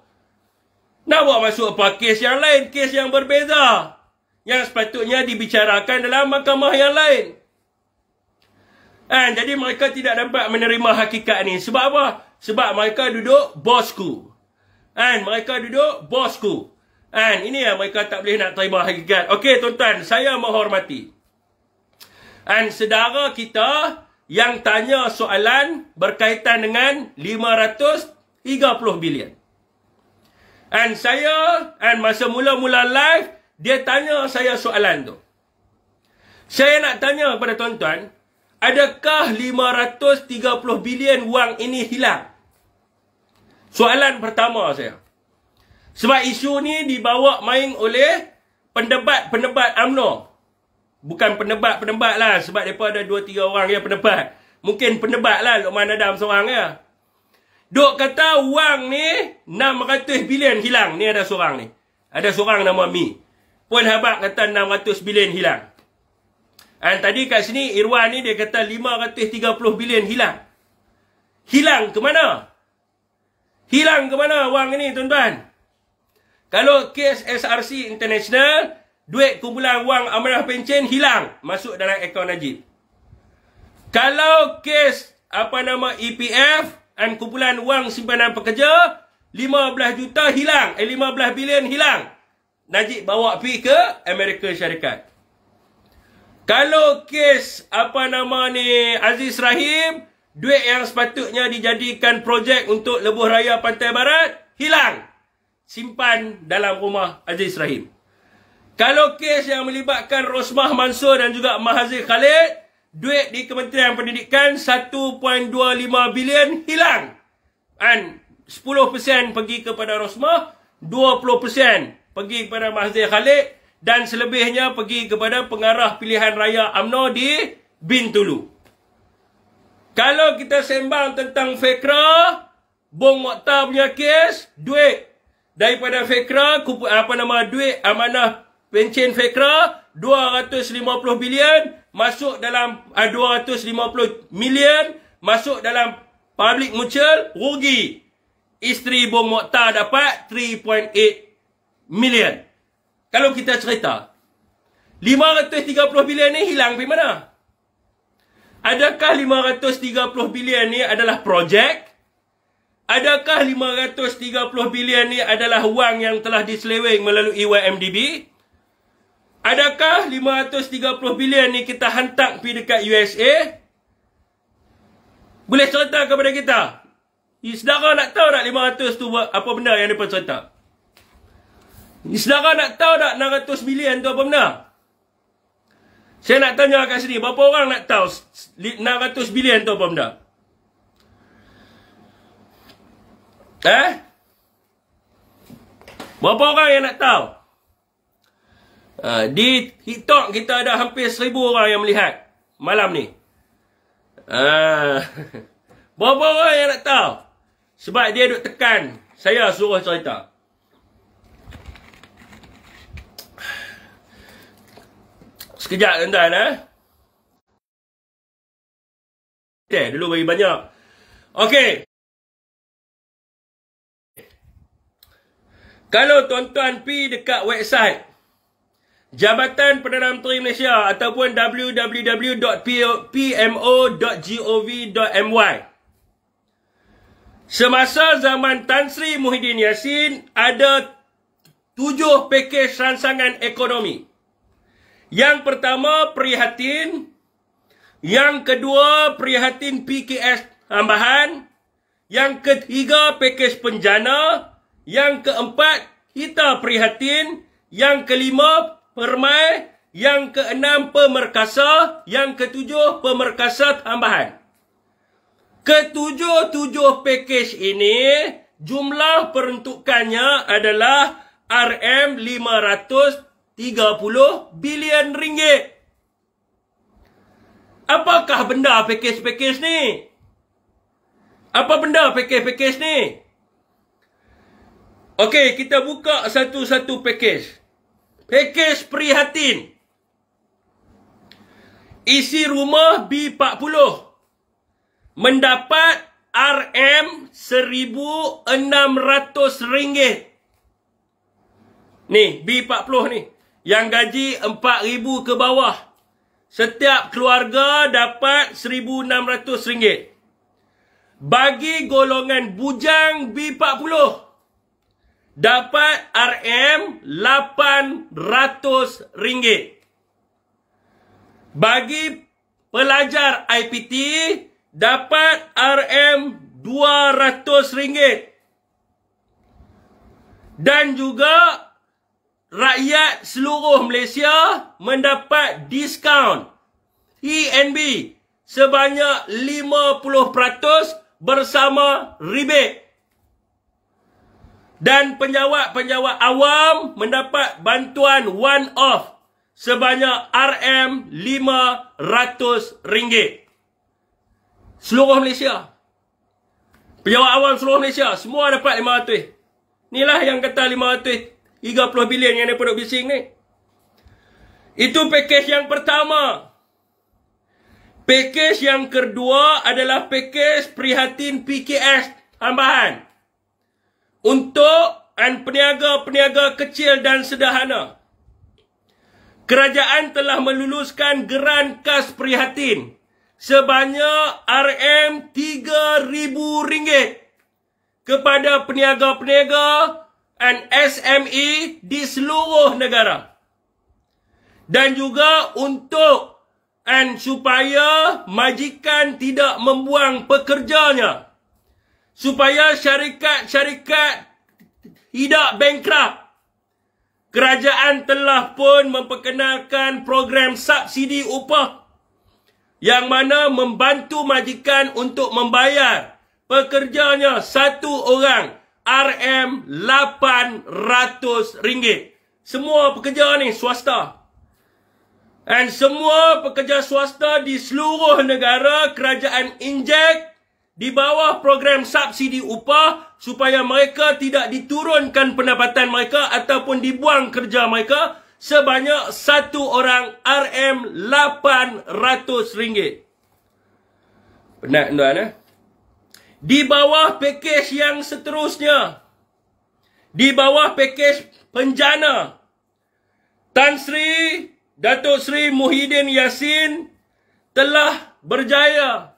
Nak bawa masuk apa? Kes yang lain, kes yang berbeza. Yang sepatutnya dibicarakan dalam mahkamah yang lain. Jadi mereka tidak dapat menerima hakikat ni. Sebab apa? Sebab mereka duduk bosku. Mereka duduk bosku. Ini yang mereka tak boleh nak terima hakikat. Okey tuan-tuan, saya menghormati. Saudara kita yang tanya soalan berkaitan dengan 530 bilion. Saya, masa mula-mula live, dia tanya saya soalan tu. Saya nak tanya kepada tuan-tuan, adakah 530 bilion wang ini hilang? Soalan pertama saya. Sebab isu ni dibawa main oleh pendebat-pendebat UMNO. Bukan pendebat-pendebat lah. Sebab mereka ada 2-3 orang yang pendebat. Mungkin pendebat lah Luqman Adam seorang ya. Duk kata wang ni 600 bilion hilang. Ni ada seorang ni. Ada seorang nama Mi. Puan Habak kata 600 bilion hilang. Tadi kat sini Irwan ni dia kata 530 bilion hilang. Hilang ke mana? Hilang ke mana wang ni tuan-tuan? Kalau kes SRC International, duit kumpulan wang amanah pencen hilang masuk dalam akaun Najib. Kalau kes EPF dan kumpulan wang simpanan pekerja 15 juta hilang, 15 bilion hilang. Najib bawa pergi ke Amerika Syarikat. Kalau kes Aziz Rahim, duit yang sepatutnya dijadikan projek untuk lebuh raya Pantai Barat hilang. Simpan dalam rumah Aziz Rahim. Kalau kes yang melibatkan Rosmah Mansur dan juga Mahathir Khalid, duit di Kementerian Pendidikan 1.25 bilion hilang. 10% pergi kepada Rosmah, 20% pergi kepada Mahathir Khalid dan selebihnya pergi kepada pengarah pilihan raya UMNO di Bintulu. Kalau kita sembang tentang FEKRA, Bong Mokhtar punya kes, duit daripada FEKRA, duit amanah pencen FEKRA 250 bilion masuk dalam 250 million masuk dalam public mutual, rugi. Isteri Bong Mokhtar dapat 3.8 million. Kalau kita cerita 530 bilion ni hilang pergi mana? Adakah 530 bilion ni adalah projek? Adakah 530 bilion ni adalah wang yang telah diseleweng melalui YMDB? Adakah 530 bilion ni kita hantar pergi dekat USA? Boleh cerita kepada kita? Saudara nak tahu tak 500 tu apa benda yang mereka cerita? Saudara nak tahu tak 600 bilion tu apa benda? Saya nak tanya kat sini, berapa orang nak tahu 600 bilion tu apa benda? Berapa orang yang nak tahu? Di TikTok kita ada hampir 1000 orang yang melihat malam ni. Berapa orang yang nak tahu? Sebab dia duk tekan saya suruh cerita. Sekejap tuan-tuan. Dulu bagi banyak. Okey. Kalau tuan-tuan pergi dekat website Jabatan Perdana Menteri Malaysia ataupun www.pmo.gov.my, semasa zaman Tan Sri Muhyiddin Yassin ada 7 pakej rangsangan ekonomi. Yang pertama prihatin, yang kedua prihatin PKS tambahan, yang ketiga pakej penjana, yang keempat kita prihatin, yang kelima permai, yang keenam pemerkasa, yang ketujuh pemerkasa tambahan. Ketujuh pakej ini jumlah peruntukannya adalah RM530 bilion ringgit. Apakah benda pakej-pakej ni? Apa benda pakej-pakej ni? Okey, kita buka satu-satu pakej. Pakej prihatin. Isi rumah B40 mendapat RM1,600. Ni, B40 ni. Yang gaji 4,000 ke bawah. Setiap keluarga dapat RM1,600. Bagi golongan bujang B40, dapat RM800. Bagi pelajar IPT, dapat RM200. Dan juga rakyat seluruh Malaysia mendapat diskaun TNB sebanyak 50% bersama rebate. Dan penjawat-penjawat awam mendapat bantuan one-off sebanyak RM500. Seluruh Malaysia. Penjawat awam seluruh Malaysia semua dapat 500. Inilah yang kata 530 bilion yang mereka duk bising ni. Itu pakej yang pertama. Pakej yang kedua adalah pakej prihatin PKS tambahan untuk peniaga-peniaga kecil dan sederhana. Kerajaan telah meluluskan geran kas prihatin sebanyak RM3,000 kepada peniaga-peniaga dan SME di seluruh negara. Dan juga untuk supaya majikan tidak membuang pekerjanya. Supaya syarikat-syarikat tidak bankrupt. Kerajaan telah pun memperkenalkan program subsidi upah yang mana membantu majikan untuk membayar pekerjanya satu orang RM800. Semua pekerja ni swasta. Dan semua pekerja swasta di seluruh negara kerajaan injek di bawah program subsidi upah supaya mereka tidak diturunkan pendapatan mereka ataupun dibuang kerja mereka sebanyak satu orang RM800. Penat tuan Di bawah pakej yang seterusnya, di bawah pakej penjana, Datuk Seri Muhyiddin Yassin telah berjaya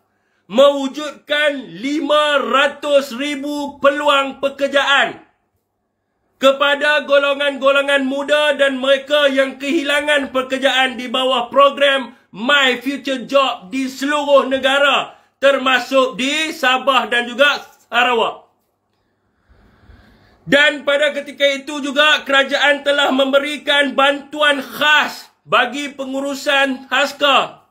mewujudkan 500,000 peluang pekerjaan kepada golongan-golongan muda dan mereka yang kehilangan pekerjaan di bawah program My Future Job di seluruh negara, termasuk di Sabah dan juga Sarawak. Dan pada ketika itu juga kerajaan telah memberikan bantuan khas bagi pengurusan Haska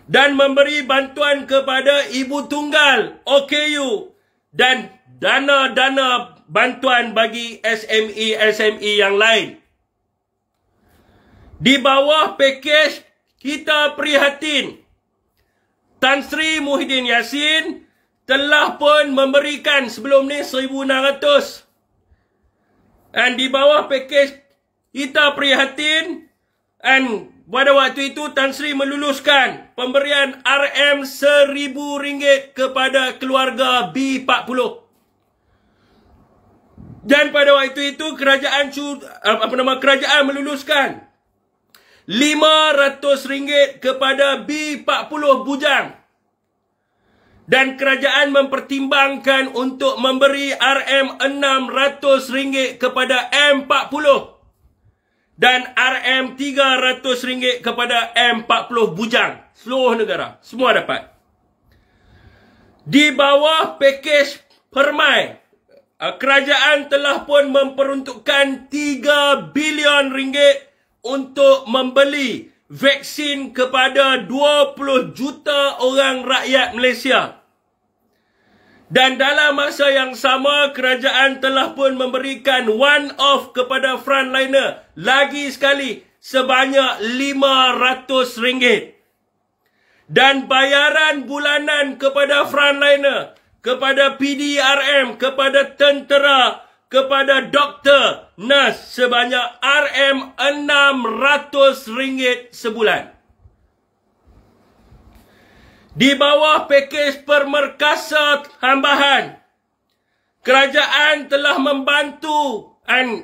dan memberi bantuan kepada ibu tunggal OKU dan dana-dana bantuan bagi SME yang lain. Di bawah pakej kita prihatin, Tan Sri Muhyiddin Yassin telah pun memberikan sebelum ni 1,600. Dan di bawah pakej kita prihatin, dan pada waktu itu Tan Sri meluluskan pemberian RM1,000 kepada keluarga B40. Dan pada waktu itu kerajaan meluluskan RM500 kepada B40 bujang. Dan kerajaan mempertimbangkan untuk memberi RM600 kepada M40 dan RM300 kepada M40 bujang. Seluruh negara, semua dapat. Di bawah pakej Permai, kerajaan telah pun memperuntukkan RM3 bilion untuk membeli vaksin kepada 20 juta orang rakyat Malaysia. Dan dalam masa yang sama, kerajaan telah pun memberikan one-off kepada frontliner lagi sekali sebanyak RM500. Dan bayaran bulanan kepada frontliner, kepada PDRM, kepada tentera, kepada doktor, nurse sebanyak RM600 sebulan. Di bawah pakej permerkasa tambahan, kerajaan telah membantu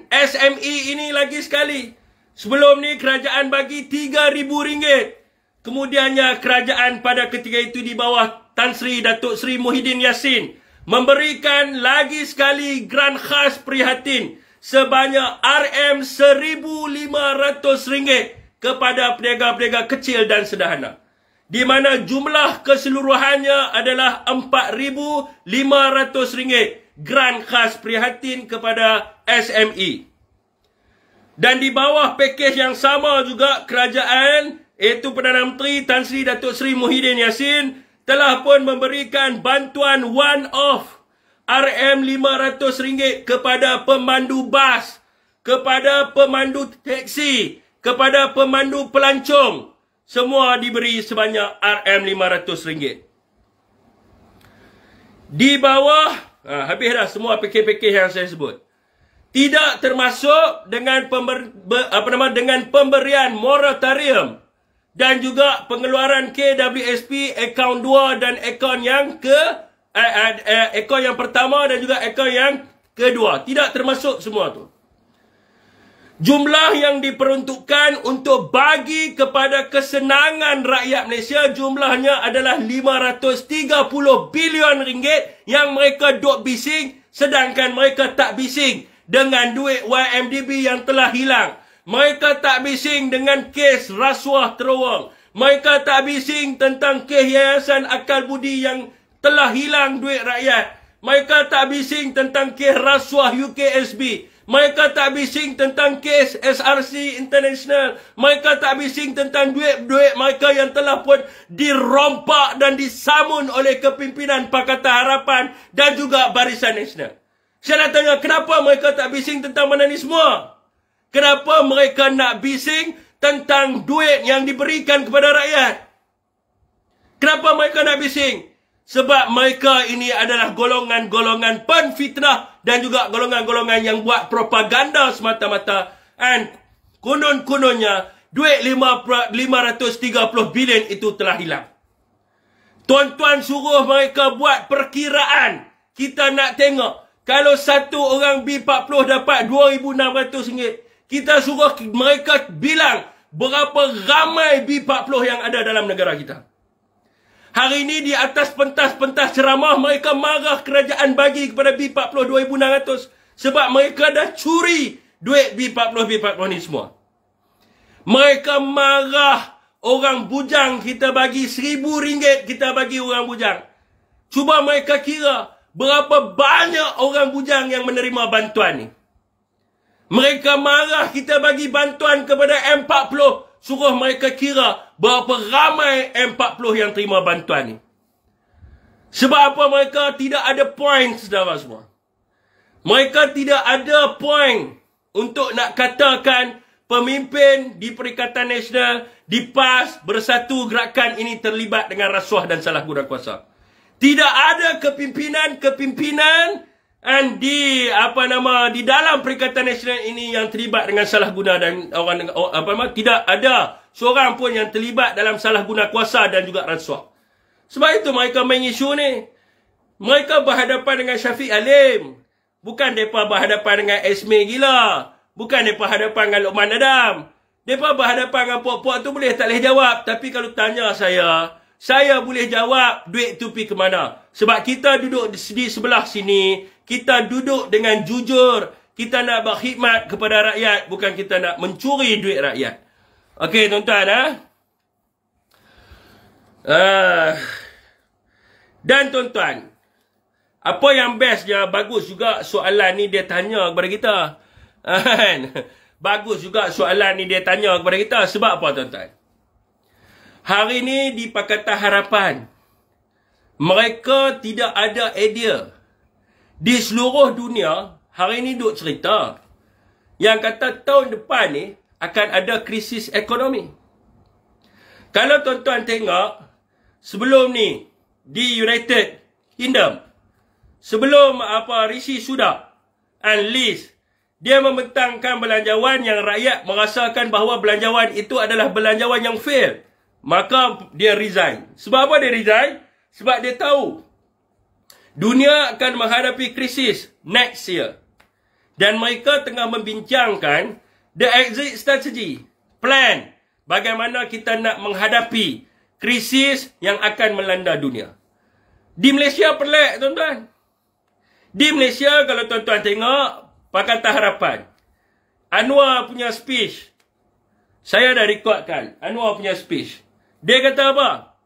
SME ini lagi sekali. Sebelum ni kerajaan bagi RM3,000. Kemudiannya kerajaan pada ketika itu di bawah Tan Sri Datuk Sri Muhyiddin Yassin memberikan lagi sekali grant khas prihatin sebanyak RM1,500 kepada peniaga-peniaga kecil dan sederhana, di mana jumlah keseluruhannya adalah RM4,500 grant khas prihatin kepada SME. Dan di bawah pakej yang sama juga, kerajaan, iaitu Perdana Menteri Tan Sri Datuk Sri Muhyiddin Yassin, telah pun memberikan bantuan one-off RM500 kepada pemandu bas, kepada pemandu teksi, kepada pemandu pelancong. Semua diberi sebanyak RM500. Di bawah, habis dah semua pakej-pakej yang saya sebut. Tidak termasuk dengan pemberian moratorium dan juga pengeluaran KWSP akaun 2 dan akaun yang akaun yang pertama dan juga akaun yang kedua. Tidak termasuk semua tu. Jumlah yang diperuntukkan untuk bagi kepada kesenangan rakyat Malaysia jumlahnya adalah RM530 bilion yang mereka duk bising, sedangkan mereka tak bising dengan duit YMDB yang telah hilang. Mereka tak bising dengan kes rasuah terowong. Mereka tak bising tentang kes Yayasan Akal Budi yang telah hilang duit rakyat. Mereka tak bising tentang kes rasuah UKSB. Mereka tak bising tentang kes SRC International. Mereka tak bising tentang duit-duit mereka yang telah pun dirompak dan disamun oleh kepimpinan Pakatan Harapan dan juga Barisan Nasional. Saya nak tanya, kenapa mereka tak bising tentang benda ni semua? Kenapa mereka nak bising tentang duit yang diberikan kepada rakyat? Kenapa mereka nak bising? Sebab mereka ini adalah golongan-golongan penfitnah dan juga golongan-golongan yang buat propaganda semata-mata. Dan konon-kononnya duit 530 bilion itu telah hilang. Tuan-tuan suruh mereka buat perkiraan. Kita nak tengok. Kalau satu orang B40 dapat RM2,600, kita suruh mereka bilang berapa ramai B40 yang ada dalam negara kita. Hari ini di atas pentas-pentas ceramah, mereka marah kerajaan bagi kepada B40 RM2,600 sebab mereka dah curi duit B40 ni semua. Mereka marah orang bujang, kita bagi RM1,000, kita bagi orang bujang. Cuba mereka kira berapa banyak orang bujang yang menerima bantuan ni. Mereka marah kita bagi bantuan kepada M40. Suruh mereka kira berapa ramai M40 yang terima bantuan ni. Sebab apa? Mereka tidak ada point, saudara semua. Mereka tidak ada point untuk nak katakan pemimpin di Perikatan Nasional, di PAS, Bersatu Gerakan ini terlibat dengan rasuah dan salah guna kuasa. Tidak ada kepimpinan di dalam Perikatan Nasional ini yang terlibat dengan salah guna dan tidak ada seorang pun yang terlibat dalam salah guna kuasa dan juga rasuah. Sebab itu mereka main isu ni. Mereka berhadapan dengan Syafiq Alim. Bukan mereka berhadapan dengan Esme gila. Bukan mereka berhadapan dengan Luqman Adam. Mereka berhadapan dengan puak-puak tu boleh tak boleh jawab. Tapi kalau tanya saya boleh jawab duit tu pergi ke mana. Sebab kita duduk di sebelah sini. Kita duduk dengan jujur. Kita nak berkhidmat kepada rakyat. Bukan kita nak mencuri duit rakyat. Okey tuan-tuan. Dan tuan-tuan, apa yang bestnya, bagus juga soalan ni dia tanya kepada kita. Bagus juga soalan ni dia tanya kepada kita. Sebab apa tuan-tuan? Hari ni di Pakatan Harapan, mereka tidak ada idea. Di seluruh dunia, hari ni duk cerita yang kata tahun depan ni akan ada krisis ekonomi. Kalau tuan-tuan tengok, sebelum ni, di United Kingdom, sebelum Rishi Sunak and Liz, dia membentangkan belanjawan yang rakyat merasakan bahawa belanjawan itu adalah belanjawan yang fail. Maka dia resign. Sebab apa dia resign? Sebab dia tahu dunia akan menghadapi krisis next year. Dan mereka tengah membincangkan the exit strategy, plan, bagaimana kita nak menghadapi krisis yang akan melanda dunia. Di Malaysia pelik tuan-tuan. Di Malaysia kalau tuan-tuan tengok Pakatan Harapan, Anwar punya speech, saya dah rekodkan Anwar punya speech. Dia kata apa?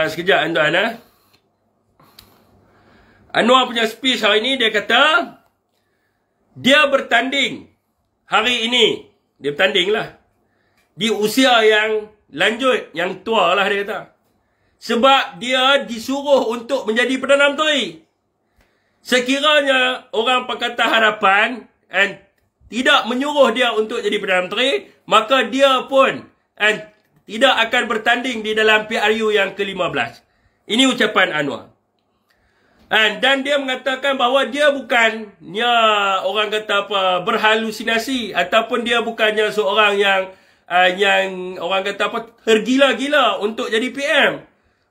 Sekejap tuan-tuan. Anwar punya speech hari ini dia kata dia bertanding hari ini. Dia bertanding lah di usia yang lanjut, yang tua lah dia kata. Sebab dia disuruh untuk menjadi Perdana Menteri. Sekiranya orang Pakatan Harapan tidak menyuruh dia untuk jadi Perdana Menteri, maka dia pun tidak akan bertanding di dalam PRU yang ke-15. Ini ucapan Anwar. Dan dia mengatakan bahawa dia bukannya orang kata apa berhalusinasi, ataupun dia bukannya seorang yang orang kata apa tergila-gila untuk jadi PM.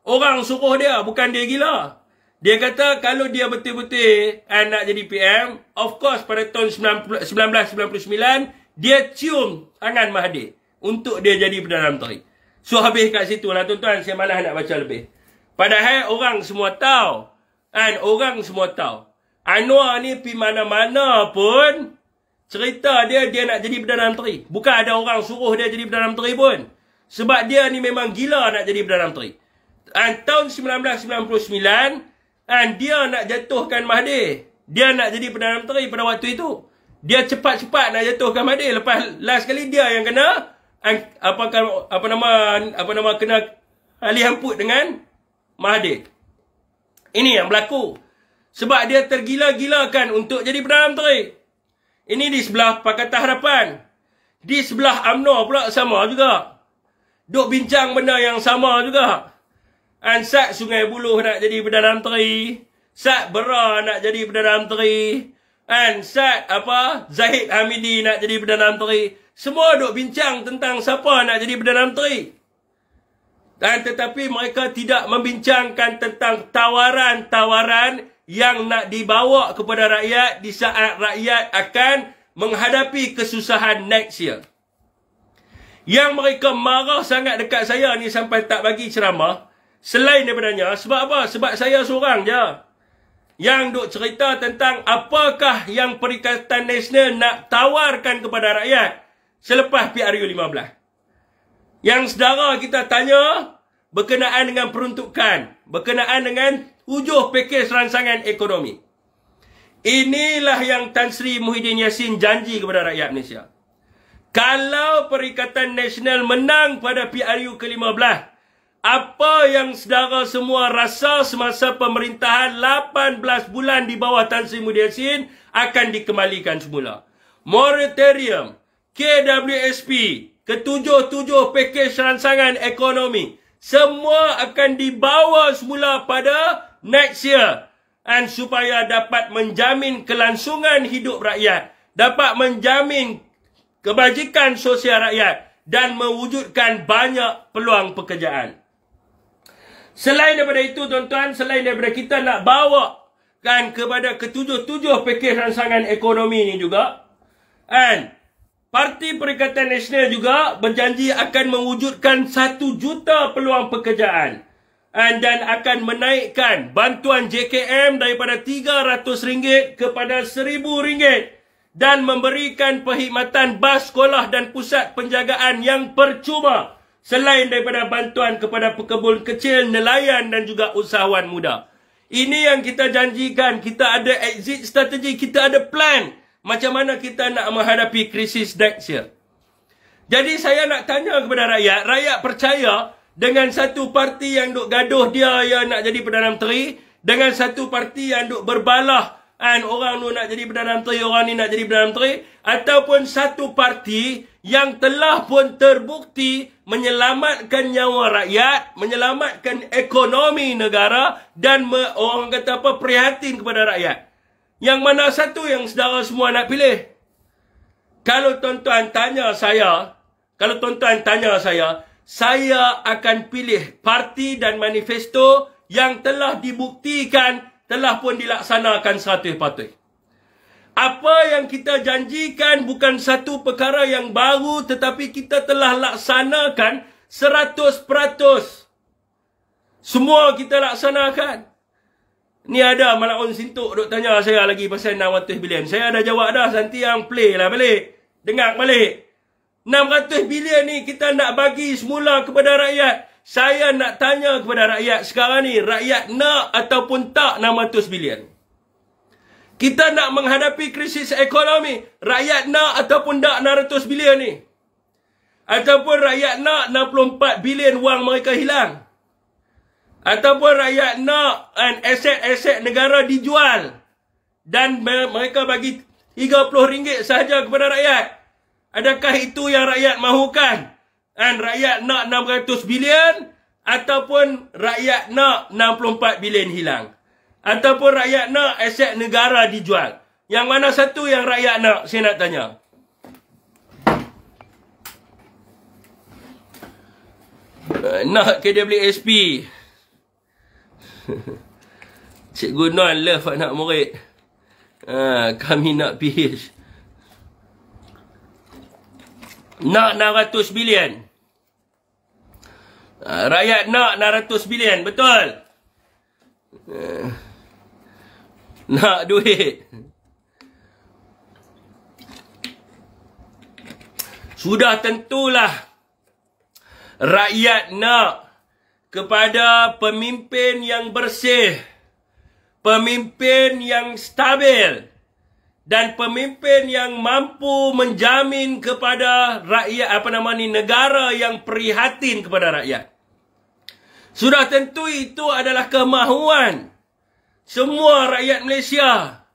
Orang suruh dia, bukan dia gila. Dia kata kalau dia betul-betul nak jadi PM, of course pada tahun 1999 dia cium tangan Mahathir untuk dia jadi Perdana Menteri. So habis kat situ lah tuan-tuan, saya malas nak baca lebih. Padahal orang semua tahu. Orang semua tahu. Anwar ni pergi mana-mana pun cerita dia nak jadi Perdana Menteri. Bukan ada orang suruh dia jadi Perdana Menteri pun. Sebab dia ni memang gila nak jadi Perdana Menteri. Tahun 1999, dia nak jatuhkan Mahathir. Dia nak jadi Perdana Menteri pada waktu itu. Dia cepat-cepat nak jatuhkan Mahathir. Lepas last kali dia yang kena kena alih hamput dengan Mahathir. Ini yang berlaku. Sebab dia tergila-gilakan untuk jadi Perdana Menteri. Ini di sebelah Pakatan Harapan. Di sebelah UMNO pula sama juga. Duk bincang benda yang sama juga. Sat Sungai Buloh nak jadi Perdana Menteri. Sat Bera nak jadi Perdana Menteri. Sat Zahid Hamidi nak jadi Perdana Menteri. Semua duk bincang tentang siapa nak jadi Perdana Menteri. Tetapi mereka tidak membincangkan tentang tawaran-tawaran yang nak dibawa kepada rakyat di saat rakyat akan menghadapi kesusahan next year. Yang mereka marah sangat dekat saya ni sampai tak bagi ceramah. Selain daripadanya, sebab apa? Sebab saya seorang je yang duk cerita tentang apakah yang Perikatan Nasional nak tawarkan kepada rakyat selepas PRU 15. Yang saudara kita tanya berkenaan dengan peruntukan, berkenaan dengan 7 pakej rancangan ekonomi. Inilah yang Tan Sri Muhyiddin Yassin janji kepada rakyat Malaysia. Kalau Perikatan Nasional menang pada PRU ke-15, apa yang saudara semua rasa semasa pemerintahan 18 bulan di bawah Tan Sri Muhyiddin Yassin akan dikembalikan semula. Moratorium, KWSP, ketujuh-tujuh pakej rangsangan ekonomi, semua akan dibawa semula pada next year. Dan supaya dapat menjamin kelangsungan hidup rakyat, dapat menjamin kebajikan sosial rakyat dan mewujudkan banyak peluang pekerjaan. Selain daripada itu tuan-tuan, selain daripada kita nak bawa kan kepada ketujuh-tujuh pakej rangsangan ekonomi ni juga, kan Parti Perikatan Nasional juga berjanji akan mewujudkan 1 juta peluang pekerjaan dan akan menaikkan bantuan JKM daripada RM300 kepada RM1,000 dan memberikan perkhidmatan bas sekolah dan pusat penjagaan yang percuma selain daripada bantuan kepada pekebun kecil, nelayan dan juga usahawan muda. Ini yang kita janjikan. Kita ada exit strategi, kita ada plan macam mana kita nak menghadapi krisis next year. Jadi saya nak tanya kepada rakyat, rakyat percaya dengan satu parti yang duk gaduh dia yang nak jadi Perdana Menteri, dengan satu parti yang duk berbalah orang tu nak jadi Perdana Menteri, orang ni nak jadi Perdana Menteri, ataupun satu parti yang telah pun terbukti menyelamatkan nyawa rakyat, menyelamatkan ekonomi negara dan orang kata apa, prihatin kepada rakyat. Yang mana satu yang saudara semua nak pilih? Kalau tuan-tuan tanya saya, saya akan pilih parti dan manifesto yang telah dibuktikan telah pun dilaksanakan 100%. Apa yang kita janjikan bukan satu perkara yang baru, tetapi kita telah laksanakan 100%. Semua kita laksanakan. Ni ada Malaun Sintuk duk tanya saya lagi pasal 600 bilion. Saya dah jawab dah, nanti yang play lah balik. Dengar balik. 600 bilion ni kita nak bagi semula kepada rakyat. Saya nak tanya kepada rakyat sekarang ni, rakyat nak ataupun tak 600 bilion? Kita nak menghadapi krisis ekonomi, rakyat nak ataupun tak 600 bilion ni? Ataupun rakyat nak 64 bilion wang mereka hilang? Ataupun rakyat nak aset-aset negara dijual dan mereka bagi RM30 sahaja kepada rakyat? Adakah itu yang rakyat mahukan? Rakyat nak 600 bilion ataupun rakyat nak 64 bilion hilang? Ataupun rakyat nak aset negara dijual? Yang mana satu yang rakyat nak? Saya nak tanya. Nak KWSP. Cikgu Non love anak murid. Kami nak PH. Nak 600 bilion. Rakyat nak 600 bilion, betul? Nak duit. Sudah tentulah rakyat nak kepada pemimpin yang bersih, pemimpin yang stabil, dan pemimpin yang mampu menjamin kepada rakyat negara yang prihatin kepada rakyat. Sudah tentu itu adalah kemahuan semua rakyat Malaysia.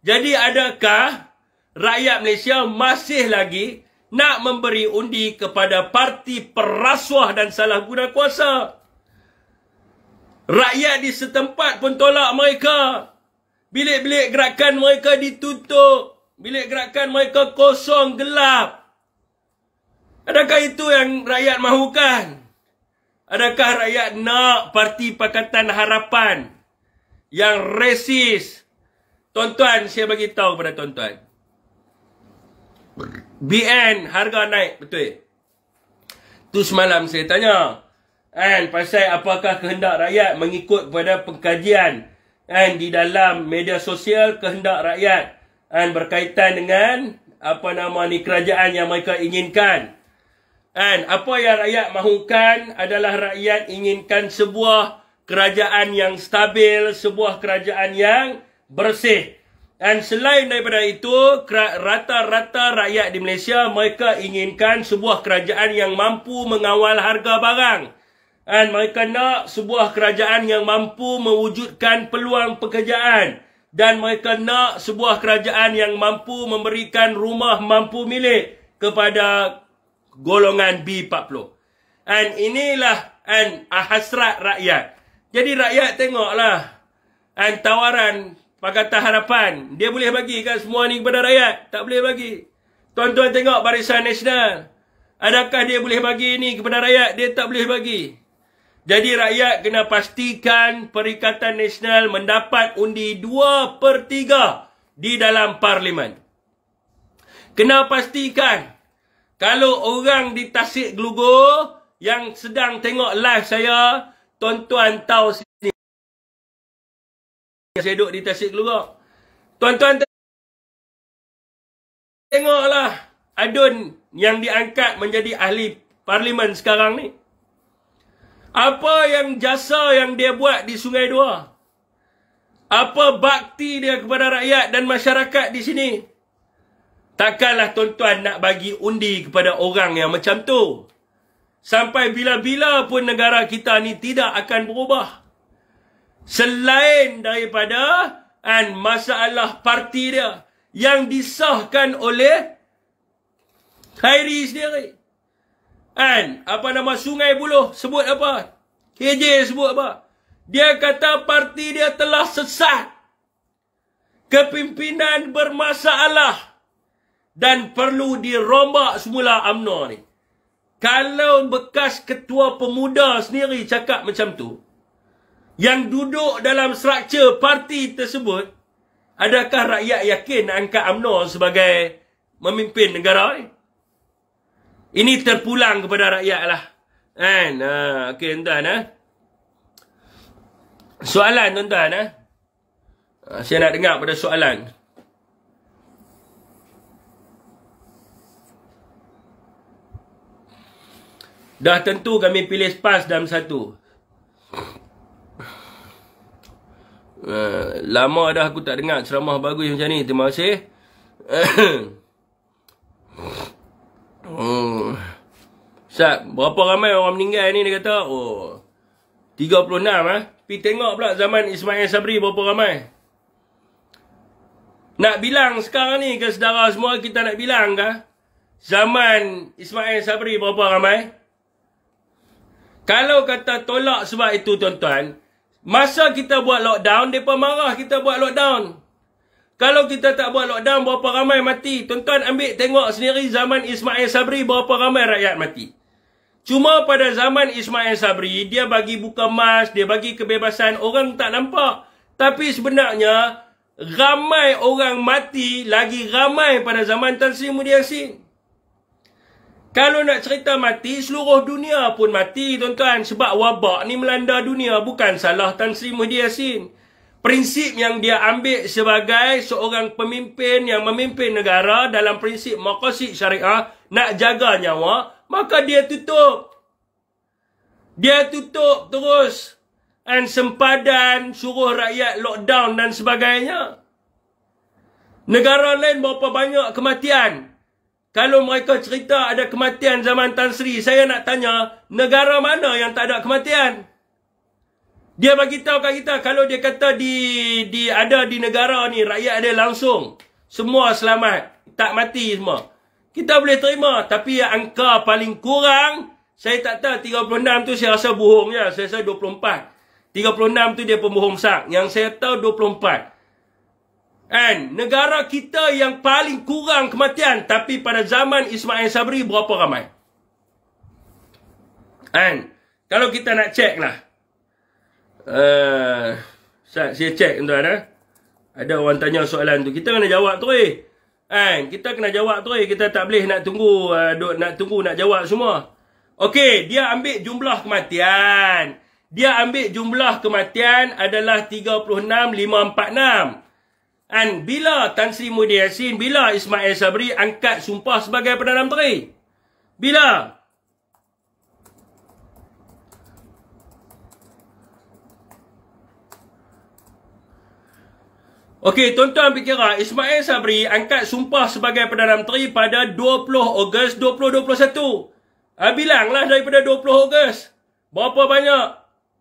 Jadi adakah rakyat Malaysia masih lagi nak memberi undi kepada parti perasuah dan salah guna kuasa? Rakyat di setempat pun tolak mereka. Bilik-bilik gerakan mereka ditutup. Bilik gerakan mereka kosong, gelap. Adakah itu yang rakyat mahukan? Adakah rakyat nak parti Pakatan Harapan yang resis? Tuan-tuan, saya bagi tahu kepada tuan-tuan. BN harga naik, betul? Tu semalam saya tanya. Pasal apakah kehendak rakyat mengikut kepada pengkajian di dalam media sosial kehendak rakyat berkaitan dengan kerajaan yang mereka inginkan. Apa yang rakyat mahukan adalah rakyat inginkan sebuah kerajaan yang stabil, sebuah kerajaan yang bersih. Dan selain daripada itu, rata-rata rakyat di Malaysia, mereka inginkan sebuah kerajaan yang mampu mengawal harga barang. Dan mereka nak sebuah kerajaan yang mampu mewujudkan peluang pekerjaan. Dan mereka nak sebuah kerajaan yang mampu memberikan rumah mampu milik kepada golongan B40. Dan inilah hasrat rakyat. Jadi rakyat tengoklah tawaran Pakatan Harapan. Dia boleh bagi kan semua ni kepada rakyat? Tak boleh bagi. Tuan-tuan tengok Barisan Nasional. Adakah dia boleh bagi ni kepada rakyat? Dia tak boleh bagi. Jadi rakyat kena pastikan Perikatan Nasional mendapat undi 2/3 di dalam Parlimen. Kena pastikan. Kalau orang di Tasik Gelugor yang sedang tengok live saya, tuan-tuan tahu sini. Saya duduk di Tasik Gelugor. Tuan-tuan tengoklah Adun yang diangkat menjadi ahli parlimen sekarang ni. Apa yang jasa yang dia buat di Sungai Dua? Apa bakti dia kepada rakyat dan masyarakat di sini? Takkanlah tuan-tuan nak bagi undi kepada orang yang macam tu. Sampai bila-bila pun negara kita ni tidak akan berubah. Selain daripada masalah parti dia yang disahkan oleh Khairi sendiri. Apa nama Sungai Buloh sebut apa? KJ sebut apa? Dia kata parti dia telah sesat. Kepimpinan bermasalah. Dan perlu dirombak semula UMNO ni. Kalau bekas ketua pemuda sendiri cakap macam tu, yang duduk dalam struktur parti tersebut, adakah rakyat yakin nak angkat UMNO sebagai memimpin negara ni? Ini terpulang kepada rakyat lah. Okey tuan-tuan. Soalan tuan-tuan. Saya nak dengar pada soalan. Dah tentu kami pilih PAS dalam satu. Lama dah aku tak dengar ceramah bagus macam ni. Terima kasih. Ustaz, berapa ramai orang meninggal ni dia kata? 36 Pergi tengok pula zaman Ismail Sabri berapa ramai. Nak bilang sekarang ni ke saudara semua, kita nak bilang ke? Zaman Ismail Sabri berapa ramai? Kalau kata tolak sebab itu tuan-tuan, masa kita buat lockdown, mereka marah kita buat lockdown. Kalau kita tak buat lockdown, berapa ramai mati? Tuan-tuan ambil tengok sendiri zaman Ismail Sabri, berapa ramai rakyat mati. Cuma pada zaman Ismail Sabri, dia bagi buka mas, dia bagi kebebasan, orang tak nampak. Tapi sebenarnya, ramai orang mati, lagi ramai pada zaman Tan Sri Muhyiddin Yassin. Kalau nak cerita mati, seluruh dunia pun mati, tuan-tuan. Sebab wabak ni melanda dunia, bukan salah Tan Sri Muhyiddin Yassin. Prinsip yang dia ambil sebagai seorang pemimpin yang memimpin negara dalam prinsip maqasid syariah, nak jaga nyawa, maka dia tutup. Dia tutup terus. Sempadan, suruh rakyat lockdown dan sebagainya. Negara lain berapa banyak kematian. Kalau mereka cerita ada kematian zaman Tan Sri, saya nak tanya, negara mana yang tak ada kematian? Dia bagi tahu kat kita, kalau dia kata ada di negara ni, rakyat ada langsung, semua selamat, tak mati semua. Kita boleh terima, tapi angka paling kurang, saya tak tahu 36 tu saya rasa bohong je, saya rasa 24. 36 tu dia pembohong besar, yang saya tahu 24. Negara kita yang paling kurang kematian, tapi pada zaman Ismail Sabri berapa ramai? Kalau kita nak cek lah, saya cek tuan-tuan. Ada orang tanya soalan tu, kita kena jawab terus. Kita kena jawab terus, kita tak boleh nak tunggu nak jawab semua. Okey, dia ambil jumlah kematian. Dia ambil jumlah kematian adalah 36,546. Bila Tan Sri Muhyiddin Yassin, bila Ismail Sabri angkat sumpah sebagai Perdana Menteri? Bila? Okey, tuan-tuan fikirlah, Ismail Sabri angkat sumpah sebagai Perdana Menteri pada 20 Ogos 2021. Bilanglah daripada 20 Ogos. Berapa banyak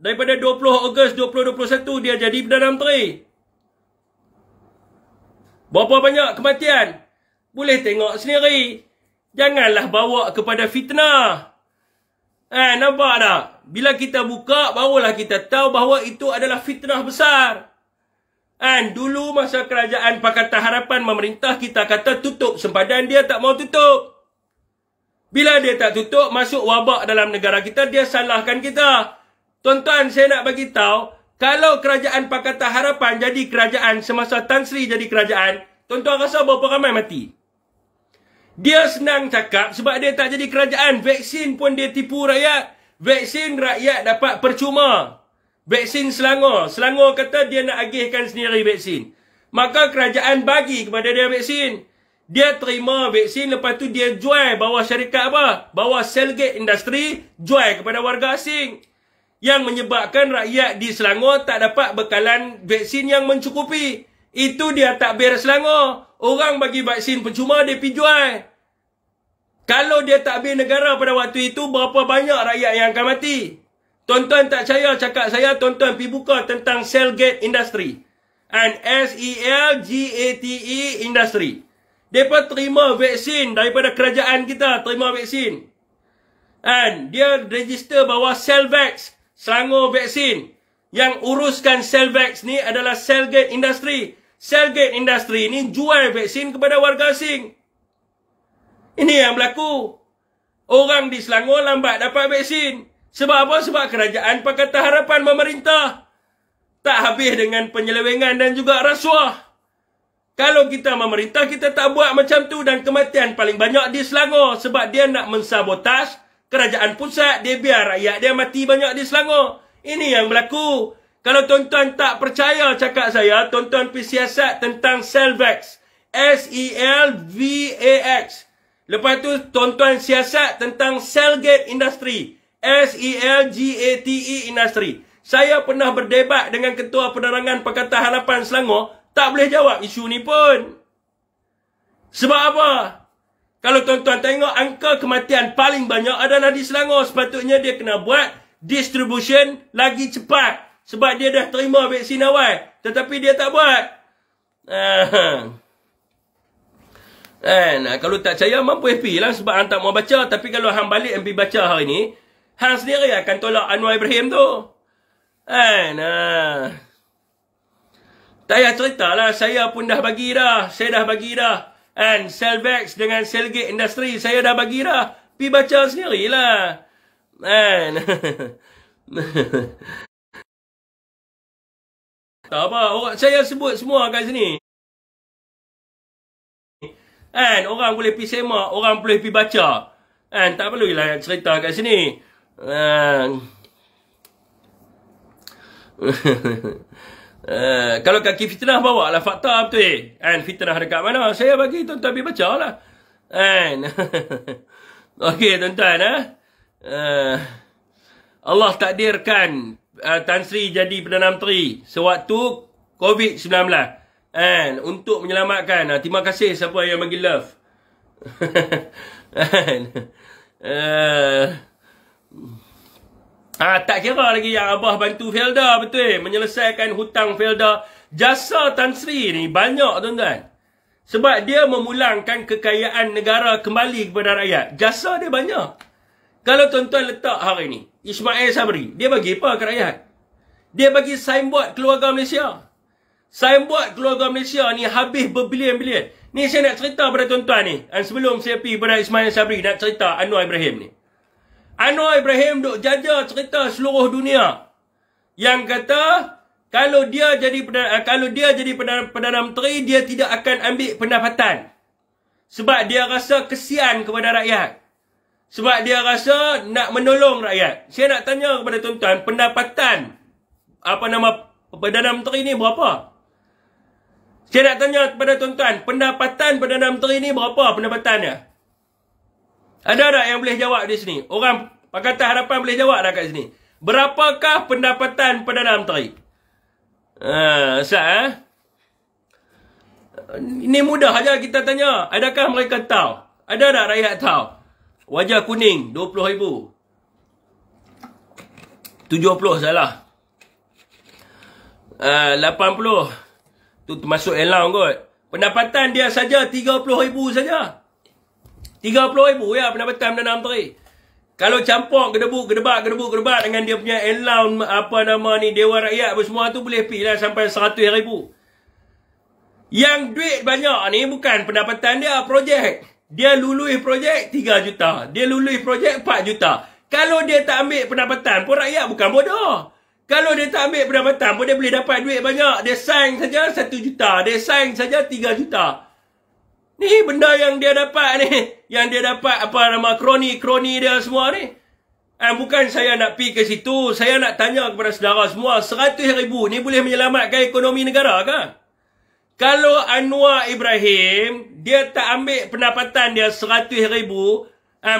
daripada 20 Ogos 2021 dia jadi Perdana Menteri? Berapa banyak kematian? Boleh tengok sendiri. Janganlah bawa kepada fitnah. Nampak tak? Bila kita buka, barulah kita tahu bahawa itu adalah fitnah besar. Dulu masa kerajaan Pakatan Harapan memerintah, kita kata tutup sempadan, dia tak mau tutup. Bila dia tak tutup, masuk wabak dalam negara kita, dia salahkan kita. Tuan-tuan, saya nak bagi tahu, kalau kerajaan Pakatan Harapan jadi kerajaan semasa Tan Sri jadi kerajaan, tuan-tuan rasa berapa ramai mati? Dia senang cakap sebab dia tak jadi kerajaan. Vaksin pun dia tipu rakyat. Vaksin rakyat dapat percuma. Vaksin Selangor. Selangor kata dia nak agihkan sendiri vaksin. Maka kerajaan bagi kepada dia vaksin. Dia terima vaksin, lepas tu dia jual bawah syarikat apa? Bawah Cellgate Industry, jual kepada warga asing. Yang menyebabkan rakyat di Selangor tak dapat bekalan vaksin yang mencukupi. Itu dia takbir Selangor. Orang bagi vaksin percuma, dia pergi jual. Kalau dia takbir negara pada waktu itu, berapa banyak rakyat yang akan mati? Tuan-tuan tak percaya cakap saya, tuan-tuan pergi buka tentang Cellgate Industry. Cellgate Industry. Mereka terima vaksin daripada kerajaan kita, terima vaksin. Dia register bawah Cellvax, Selangor vaksin. Yang uruskan Cellvax ni adalah Cellgate Industry. Cellgate Industry ni jual vaksin kepada warga asing. Ini yang berlaku. Orang di Selangor lambat dapat vaksin. Sebab apa? Sebab kerajaan Pakatan Harapan memerintah. Tak habis dengan penyelewengan dan juga rasuah. Kalau kita memerintah, kita tak buat macam tu. Dan kematian paling banyak di Selangor. Sebab dia nak mensabotaj kerajaan pusat. Dia biar rakyat dia mati banyak di Selangor. Ini yang berlaku. Kalau tuan-tuan tak percaya cakap saya, tuan-tuan pergi siasat tentang Cellvax. Cellvax. Lepas tu tuan-tuan siasat tentang Cellgate Industry. Cellgate Industry. Saya pernah berdebat dengan Ketua Penerangan Pakatan Harapan Selangor. Tak boleh jawab isu ni pun. Sebab apa? Kalau tuan-tuan tengok, angka kematian paling banyak adalah di Selangor. Sepatutnya dia kena buat distribution lagi cepat. Sebab dia dah terima vaksin awal. Tetapi dia tak buat. Kalau tak percaya, mampu happy lah. Sebab hang tak mau baca. Tapi kalau hang balik hang pergi baca hari ni, hang sendiri akan tolak Anwar Ibrahim tu. Tak payah cerita lah. Saya pun dah bagi dah. Saya dah bagi dah. Cellvax dengan Cellgate Industry, saya dah bagi dah. Pergi baca sendirilah. Tak apa. Saya sebut semua kat sini. Orang boleh pergi semak. Orang boleh pergi baca. Tak perlulah cerita kat sini. Kalau kaki fitnah, bawa lah fakta betul. Fitnah dekat mana? Saya bagi tuan-tuan pergi baca lah. Okey tuan-tuan. Allah takdirkan Tan Sri jadi Perdana Menteri sewaktu COVID-19. Untuk menyelamatkan. Terima kasih siapa yang bagi love. Tak kira lagi yang Abah bantu Felda, betul. Menyelesaikan hutang Felda. Jasa Tan Sri ni banyak tuan-tuan. Sebab dia memulangkan kekayaan negara kembali kepada rakyat. Jasa dia banyak. Kalau tuan-tuan letak hari ni, Ismail Sabri, dia bagi apa ke rakyat? Dia bagi signboard keluarga Malaysia. Signboard keluarga Malaysia ni habis berbilion-bilion. Ni saya nak cerita pada tuan-tuan ni. Sebelum saya pergi pada Ismail Sabri, nak cerita Anwar Ibrahim ni. Anwar Ibrahim duk jaja cerita seluruh dunia. Yang kata, kalau dia jadi Perdana Menteri, dia tidak akan ambil pendapatan. Sebab dia rasa kesian kepada rakyat. Sebab dia rasa nak menolong rakyat. Saya nak tanya kepada tuan-tuan, pendapatan Perdana Menteri ni berapa? Saya nak tanya kepada tuan-tuan, pendapatan Perdana Menteri ni berapa pendapatannya? Ada tak yang boleh jawab di sini? Orang Pakatan Harapan boleh jawab tak kat sini? Berapakah pendapatan Perdana Menteri? Ini mudah aja kita tanya. Adakah mereka tahu? Ada tak rakyat tahu? Wajah kuning, 20,000. 70 salah. 80. Tu termasuk allowance kot. Pendapatan dia saja 30,000 saja. 30,000 ya pendapatan Perdana Menteri. Kalau campur gedebak dengan dia punya allowance apa nama ni Dewan Rakyat apa semua tu boleh pergi lah sampai 100,000. Yang duit banyak ni bukan pendapatan dia projek. Dia lului projek 3 juta. Dia lului projek 4 juta. Kalau dia tak ambil pendapatan pun rakyat bukan bodoh. Kalau dia tak ambil pendapatan pun dia boleh dapat duit banyak. Dia sign saja 1 juta. Dia sign saja 3 juta. Ni benda yang dia dapat ni. Yang dia dapat apa nama kroni-kroni dia semua ni. Bukan saya nak pergi ke situ. Saya nak tanya kepada saudara semua. 100,000 ni boleh menyelamatkan ekonomi negara ke? Kalau Anwar Ibrahim, dia tak ambil pendapatan dia 100,000,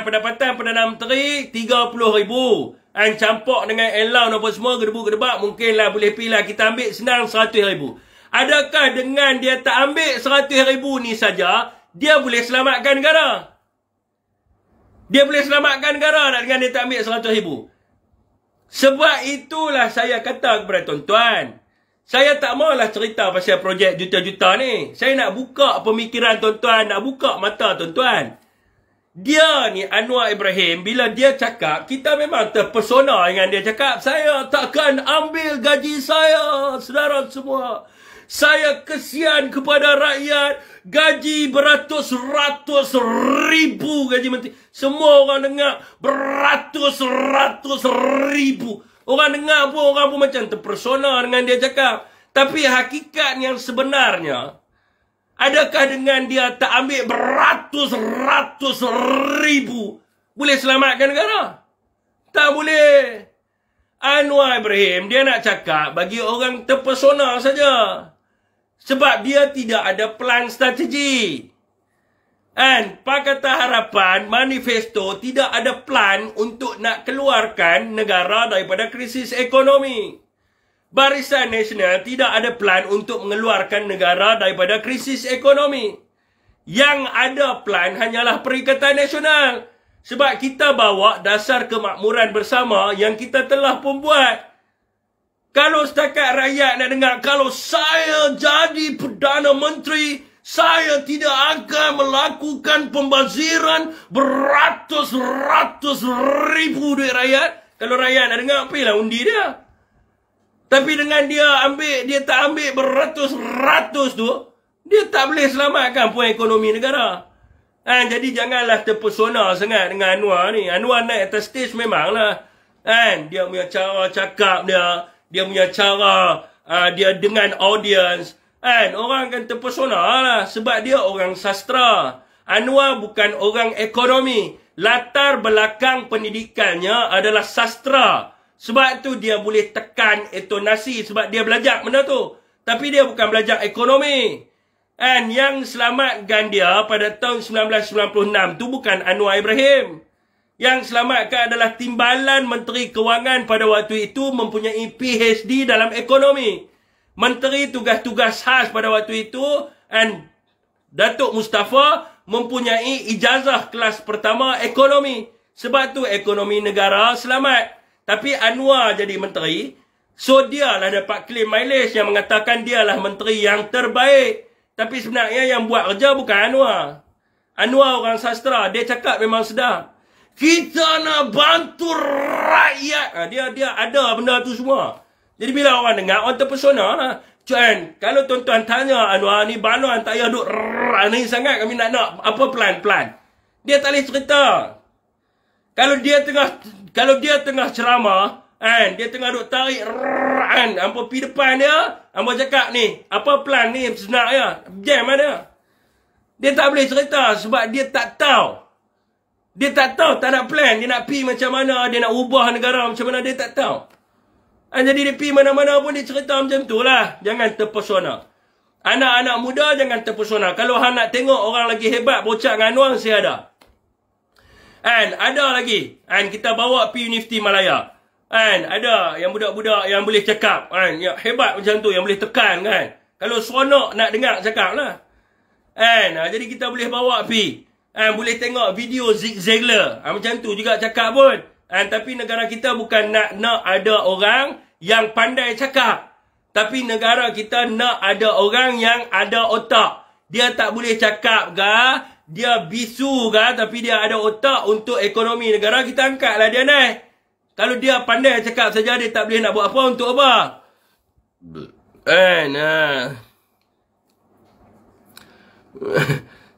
pendapatan Perdana Menteri 30,000, campur dengan allowance apa semua, gedebuk-gedebak, mungkinlah boleh pilih kita ambil senang 100,000. Adakah dengan dia tak ambil 100,000 ni saja, dia boleh selamatkan negara? Dia boleh selamatkan negara tak dengan dia tak ambil 100,000? Sebab itulah saya kata kepada tuan-tuan, saya tak maulah cerita pasal projek juta-juta ni. Saya nak buka pemikiran tuan-tuan, nak buka mata tuan-tuan. Dia ni Anwar Ibrahim, bila dia cakap, kita memang terpesona dengan dia cakap, saya takkan ambil gaji saya, saudara semua. Saya kesian kepada rakyat, gaji beratus-ratus ribu gaji menteri. Semua orang dengar beratus-ratus ribu. Orang dengar pun, orang pun macam terpersona dengan dia cakap. Tapi hakikat yang sebenarnya, adakah dengan dia tak ambil beratus-ratus ribu, boleh selamatkan negara? Tak boleh. Anwar Ibrahim, dia nak cakap bagi orang terpersona saja. Sebab dia tidak ada plan strategi. Pakatan Harapan, manifesto tidak ada plan untuk nak keluarkan negara daripada krisis ekonomi. Barisan Nasional tidak ada plan untuk mengeluarkan negara daripada krisis ekonomi. Yang ada plan hanyalah Perikatan Nasional. Sebab kita bawa dasar kemakmuran bersama yang kita telah pun buat. Kalau setakat rakyat nak dengar, kalau saya jadi Perdana Menteri, saya tidak akan melakukan pembaziran beratus-ratus ribu duit rakyat. Kalau rakyat nak dengar, pergilah undi dia. Tapi dengan dia tak ambil beratus-ratus tu, dia tak boleh selamatkan pun ekonomi negara. Jadi janganlah terpesona sangat dengan Anwar ni. Anwar naik atas stage memanglah. Dia punya cara cakap dia punya cara dia dengan audience. Orang akan terpesona lah sebab dia orang sastra. Anwar bukan orang ekonomi. Latar belakang pendidikannya adalah sastra. Sebab tu dia boleh tekan intonasi sebab dia belajar benda tu. Tapi dia bukan belajar ekonomi. Yang selamatkan dia pada tahun 1996 tu bukan Anwar Ibrahim. Yang selamatkan adalah Timbalan Menteri Kewangan pada waktu itu mempunyai PhD dalam ekonomi. Menteri Tugas-Tugas Khas pada waktu itu Datuk Mustafa mempunyai ijazah kelas pertama ekonomi. Sebab tu ekonomi negara selamat. Tapi Anwar jadi menteri, so dialah dapat claim mileage yang mengatakan dialah menteri yang terbaik. Tapi sebenarnya yang buat kerja bukan Anwar. Anwar orang sastra, dia cakap memang sedap. Kita nak bantu rakyat. Dia ada benda tu semua. Jadi bila orang dengar, orang terpesona lah. Kalau tuan-tuan tanya Anwar ni balon tak payah duk ni sangat, kami nak apa plan. Dia tak boleh cerita. Kalau dia tengah ceramah, dia tengah duk tarik hampa pergi depan dia, hampa cakap ni, apa plan ni sebenarnya? Jam ada. Dia tak boleh cerita sebab dia tak tahu. Dia tak tahu, tak nak plan. Dia nak pergi macam mana, dia nak ubah negara macam mana, dia tak tahu. Jadi dia pergi mana-mana pun dia cerita macam tu lah. Jangan terpesona. Anak-anak muda jangan terpesona. Kalau hang nak tengok orang lagi hebat bocak dengan Anwar, saya ada. Ada lagi. Kita bawa pergi Universiti Malaya. Ada yang budak-budak yang boleh cakap. Yang hebat macam tu, yang boleh tekan kan. Kalau seronok nak dengar cakap lah. Jadi kita boleh bawa pi. Boleh tengok video Zig Ziglar. Macam tu juga cakap pun. Tapi negara kita bukan nak ada orang yang pandai cakap. Tapi negara kita nak ada orang yang ada otak. Dia tak boleh cakap ke, dia bisu ke, tapi dia ada otak untuk ekonomi negara. Kita angkatlah dia naik. Kalau dia pandai cakap saja, dia tak boleh nak buat apa, untuk apa?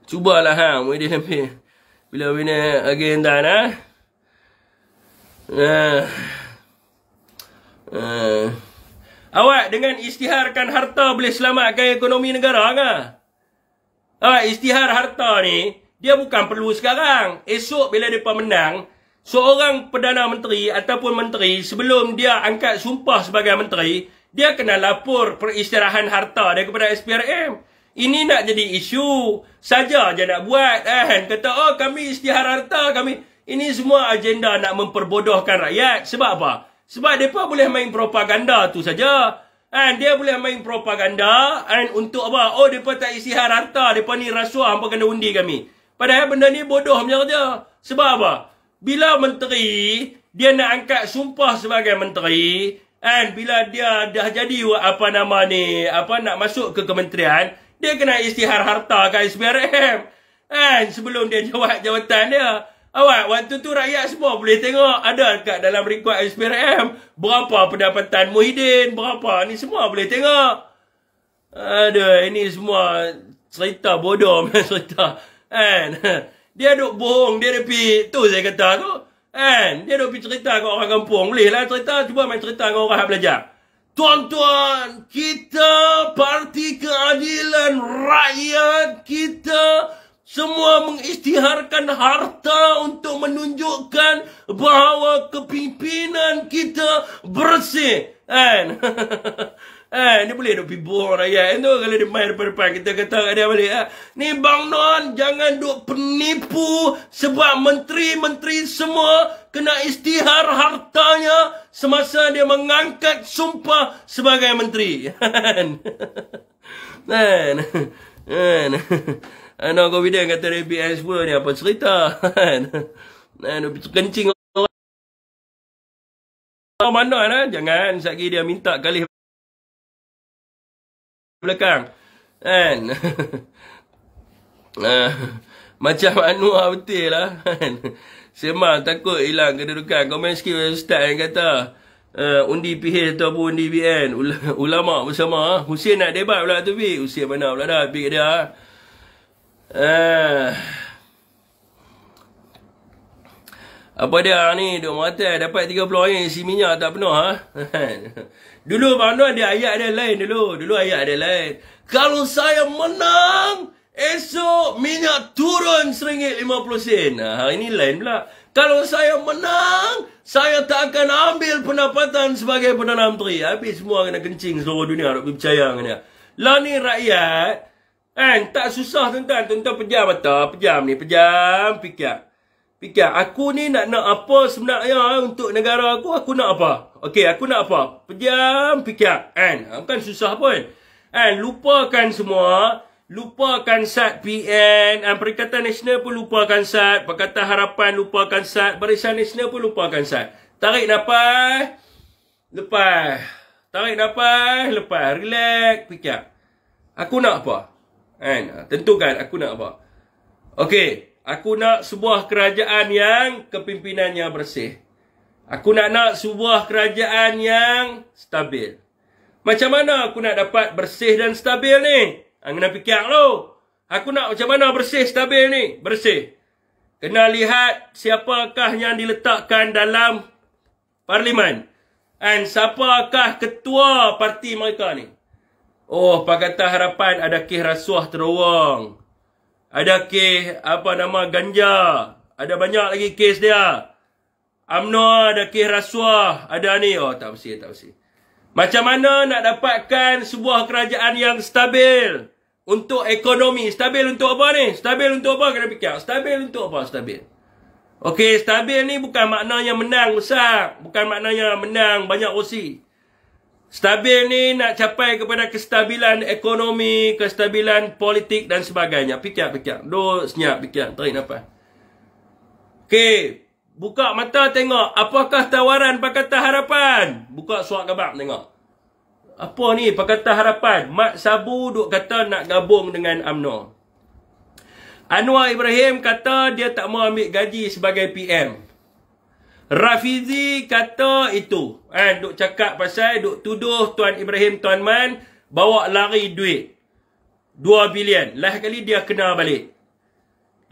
Cubalah Muhyiddin Hafiz. Bila bina agenda awak dengan isytiharkan harta boleh selamatkan ekonomi negara ke? Isytihar harta ni, dia bukan perlu sekarang. Esok bila mereka menang, seorang Perdana Menteri ataupun Menteri, sebelum dia angkat sumpah sebagai Menteri, dia kena lapor perisytiharan harta dia kepada SPRM. Ini nak jadi isu. Saja je nak buat kata, kami isytihar harta, kami. Ini semua agenda nak memperbodohkan rakyat. Sebab apa? Sebab mereka boleh main propaganda tu saja. Dia boleh main propaganda untuk apa? Mereka tak isytihar harta, mereka ni rasuah, hampa kena undi kami. Padahal benda ni bodoh macam saja. Sebab apa? Bila menteri, dia nak angkat sumpah sebagai menteri, bila dia dah jadi nak masuk ke kementerian, dia kena isytihar harta ke SPRM. Sebelum dia jawab jawatan dia. Waktu tu rakyat semua boleh tengok ada kat dalam rekod SPRM berapa pendapatan Muhyiddin, berapa ni semua boleh tengok. Ini semua cerita bodoh cerita. Dia duk bohong, dia pergi tu saya kata tu. Dia duk pergi cerita ke orang kampung. Boleh lah cerita, cuba main cerita dengan orang yang belajar. Tuan-tuan, kita Parti Keadilan Rakyat, kita semua mengisytiharkan harta untuk menunjukkan bahawa kepimpinan kita bersih. Ni boleh duk pergi bohong rakyat tu. Kalau dia main depan-depan, kita kata kat dia balik. Ni Bang Non, jangan duk penipu. Sebab menteri-menteri semua kena isytihar hartanya semasa dia mengangkat sumpah sebagai menteri. Anak confident kata DPS pun ni apa cerita. Kencing orang mana jangan satgi dia minta kali belakang. Macam Anwar betul lah. Semang takut hilang kedudukan. Komen sikit Ustaz yang kata undi PH ataupun undi BN. Ulama bersama. Husin nak debat pula tu Bi. Husin mana pula dah pergi dia. Apa dia ni duk meratai dapat 30 orang isi minyak tak penuh Dulu Bang Don dia ayat dia lain dulu ayat dia lain. Kalau saya menang, esok minyak turun RM1.50. Hari ni lain pula. Kalau saya menang, saya tak akan ambil pendapatan sebagai Perdana Menteri. Habis semua kena kencing seluruh dunia nak percaya dengan dia. Lah ni rakyat tak susah tuan-tuan pejam mata, pejam fikir. Aku ni nak apa sebenarnya untuk negara aku nak apa? Okey, aku nak apa? Pejam fikir. Bukan susah pun. Lupakan semua, lupakan SAT PN, Perikatan Nasional pun lupakan SAT, Pakatan Harapan lupakan SAT, Barisan Nasional pun lupakan SAT. Tarik nafas, lepas. Tarik nafas, lepas. Relax, fikir. Aku nak apa? Tentukan aku nak apa. Okey, aku nak sebuah kerajaan yang kepimpinannya bersih. Aku nak sebuah kerajaan yang stabil. Macam mana aku nak dapat bersih dan stabil ni? Kena fikir dulu. Aku nak macam mana bersih stabil ni? Bersih. Kena lihat siapakah yang diletakkan dalam parlimen. Siapakah ketua parti mereka ni? Pakatan Harapan ada kes rasuah terowong. Ada kes ganja. Ada banyak lagi kes dia. UMNO ada kes rasuah. Ada ni. Tak bersih. Macam mana nak dapatkan sebuah kerajaan yang stabil untuk ekonomi? Stabil untuk apa ni? Stabil untuk apa? Kena fikir. Stabil untuk apa? Stabil. Okey, stabil ni bukan maknanya menang besar. Bukan maknanya menang banyak kursi. Stabil ni nak capai kepada kestabilan ekonomi, kestabilan politik dan sebagainya. Fikir. Duk senyap fikir. Tarik nafas. Okey. Buka mata tengok. Apakah tawaran Pakatan Harapan? Buka surat khabar tengok. Apa ni Pakatan Harapan? Mat Sabu duk kata nak gabung dengan UMNO. Anwar Ibrahim kata dia tak mau ambil gaji sebagai PM. Rafizi kata itu. Duk cakap pasal, duk tuduh Tuan Ibrahim Tuan Man bawa lari duit 2 bilion. Last kali dia kena balik.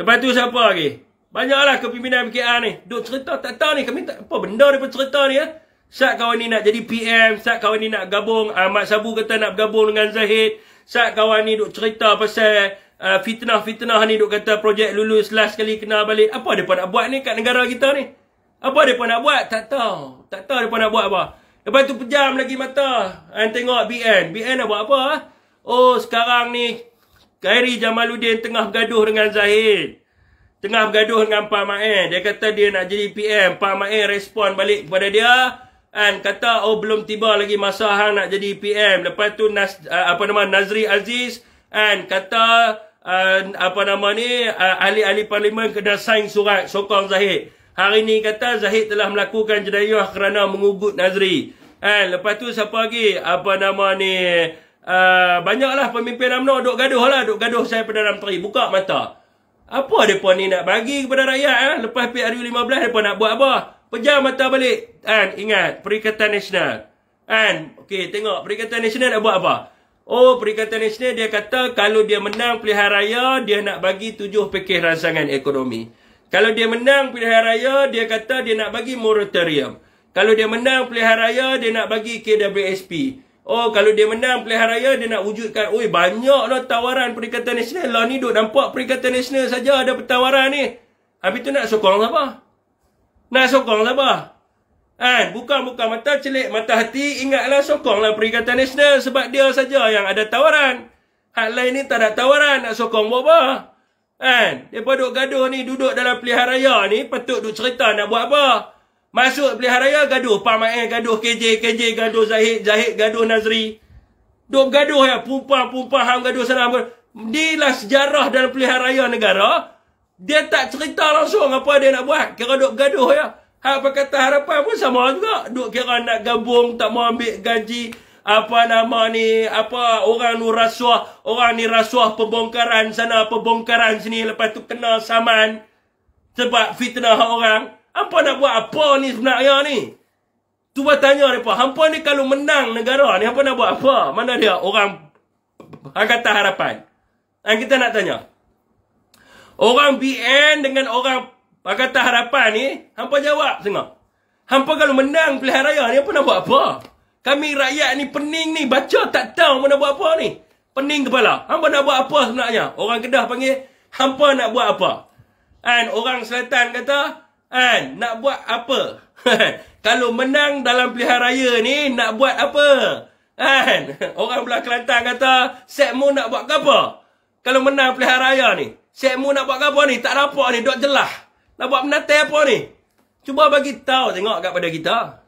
Lepas tu siapa lagi? Banyaklah kepimpinan PKR ni. Duk cerita, tak tahu ni kami tak apa benda daripada cerita ni ya. Sat kawan ni nak jadi PM, sat kawan ni nak gabung, Mat Sabu kata nak bergabung dengan Zahid. Sat kawan ni duk cerita pasal fitnah-fitnah ni, duk kata projek lulus last kali kena balik. Apa mereka nak buat ni kat negara kita ni? Apa mereka nak buat? Tak tahu. Tak tahu mereka nak buat apa. Lepas tu pejam lagi mata. Tengok BN. BN nak buat apa? Oh, sekarang ni Khairi Jamaluddin tengah bergaduh dengan Zahid. Tengah bergaduh dengan Pak Ma'in. Dia kata dia nak jadi PM. Pak Ma'in respon balik kepada dia. Kata, oh belum tiba lagi masa hang nak jadi PM. Lepas tu Nazri Aziz. Kata, ahli-ahli parlimen kena sign surat sokong Zahid. Hari ni kata Zahid telah melakukan jenayah kerana mengugut Nazri. Lepas tu siapa lagi? Banyaklah pemimpin UMNO duk gaduh lah. Duk gaduh saya Perdana Menteri. Buka mata. Apa mereka ni nak bagi kepada rakyat? Lepas PRU 15 mereka nak buat apa? Pejam mata balik. Ingat, Perikatan Nasional. Okey, tengok. Perikatan Nasional nak buat apa? Oh, Perikatan Nasional dia kata kalau dia menang pilihan raya, dia nak bagi 7 pakej rancangan ekonomi. Kalau dia menang pilihan raya, dia kata dia nak bagi moratorium. Kalau dia menang pilihan raya, dia nak bagi KWSP. Oh, kalau dia menang pilihan raya, dia nak wujudkan, oi, banyaklah tawaran Perikatan Nasional. Lah ni duk nampak Perikatan Nasional saja ada tawaran ni. Habis tu nak sokong siapa? Nak sokong siapa? Bukan mata celik, mata hati. Ingatlah sokonglah Perikatan Nasional sebab dia saja yang ada tawaran. Hak lain ni tak ada tawaran, nak sokong buat apa? Mereka duk gaduh ni, duduk dalam pilihan raya ni, patut duk cerita nak buat apa. Masuk pilihan raya, gaduh Pak Ma'in, gaduh KJ gaduh Zahid gaduh Nazri. Duk gaduh ya, pumpang hang gaduh sana. Inilah sejarah dalam pilihan raya negara. Dia tak cerita langsung apa dia nak buat. Kira duk gaduh ya. Hak Pakatan Harapan pun sama juga. Duk kira nak gabung, tak mau ambil gaji. Orang ni rasuah pembongkaran sana, pembongkaran sini, lepas tu kena saman sebab fitnah orang. Hampa nak buat apa ni sebenarnya ni? Cuba tanya mereka, hampa ni kalau menang negara ni, hampa nak buat apa? Mana dia orang Pakatan Harapan? Kita nak tanya. Orang BN dengan orang Pakatan Harapan ni, hampa jawab tengok. Hampa kalau menang pilihan raya ni, hampa nak buat apa? Kami rakyat ni pening ni, baca tak tahu mana buat apa ni. Pening kepala. Hampa nak buat apa sebenarnya? Orang Kedah panggil, hampa nak buat apa? Orang Selatan kata, nak buat apa? Kalau menang dalam pilihan raya ni, nak buat apa? Orang belah Kelantan kata, Sekmu nak buat apa? Kalau menang pilihan raya ni, Sekmu nak buat apa ni? Tak ada apa ni, duk jelah. Nak buat menatai apa ni? Cuba bagi tahu tengok kat pada kita.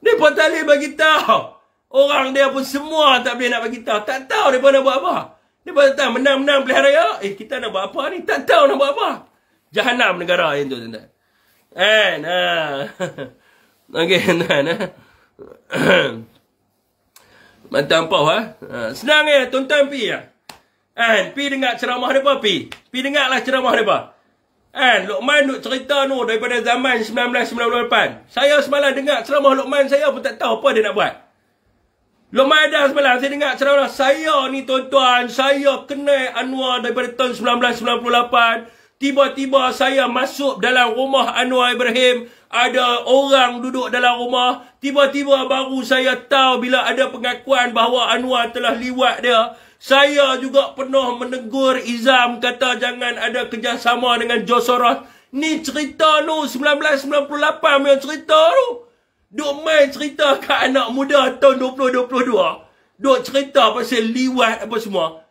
Dia pun tak boleh bagi tahu. Orang dia pun semua tak boleh nak bagi tahu. Tak tahu dia pun nak buat apa. Dia pun tak tahu menang-menang pilihan raya. Kita nak buat apa ni? Tak tahu nak buat apa. Jahanam negara yang tu, tuan-tuan. Okey, tuan-tuan. Mantap apa senang ya, tuan-tuan pi ya. Pi dengar ceramah depa pi. Pi dengarlah ceramah depa. Luqman duk cerita nu daripada zaman 1998. Saya semalam dengar ceramah Luqman, saya pun tak tahu apa dia nak buat. Luqman dah semalam saya dengar ceramah. Saya ni tuan-tuan, saya kenal Anwar daripada tahun 1998. Tiba-tiba saya masuk dalam rumah Anwar Ibrahim. Ada orang duduk dalam rumah. Tiba-tiba baru saya tahu bila ada pengakuan bahawa Anwar telah liwat dia. Saya juga pernah menegur Izam, kata jangan ada kerjasama dengan Josoros. Ni cerita tu 1998 punya cerita tu. Duk main cerita kat anak muda tahun 2022. Duk cerita pasal liwat apa semua.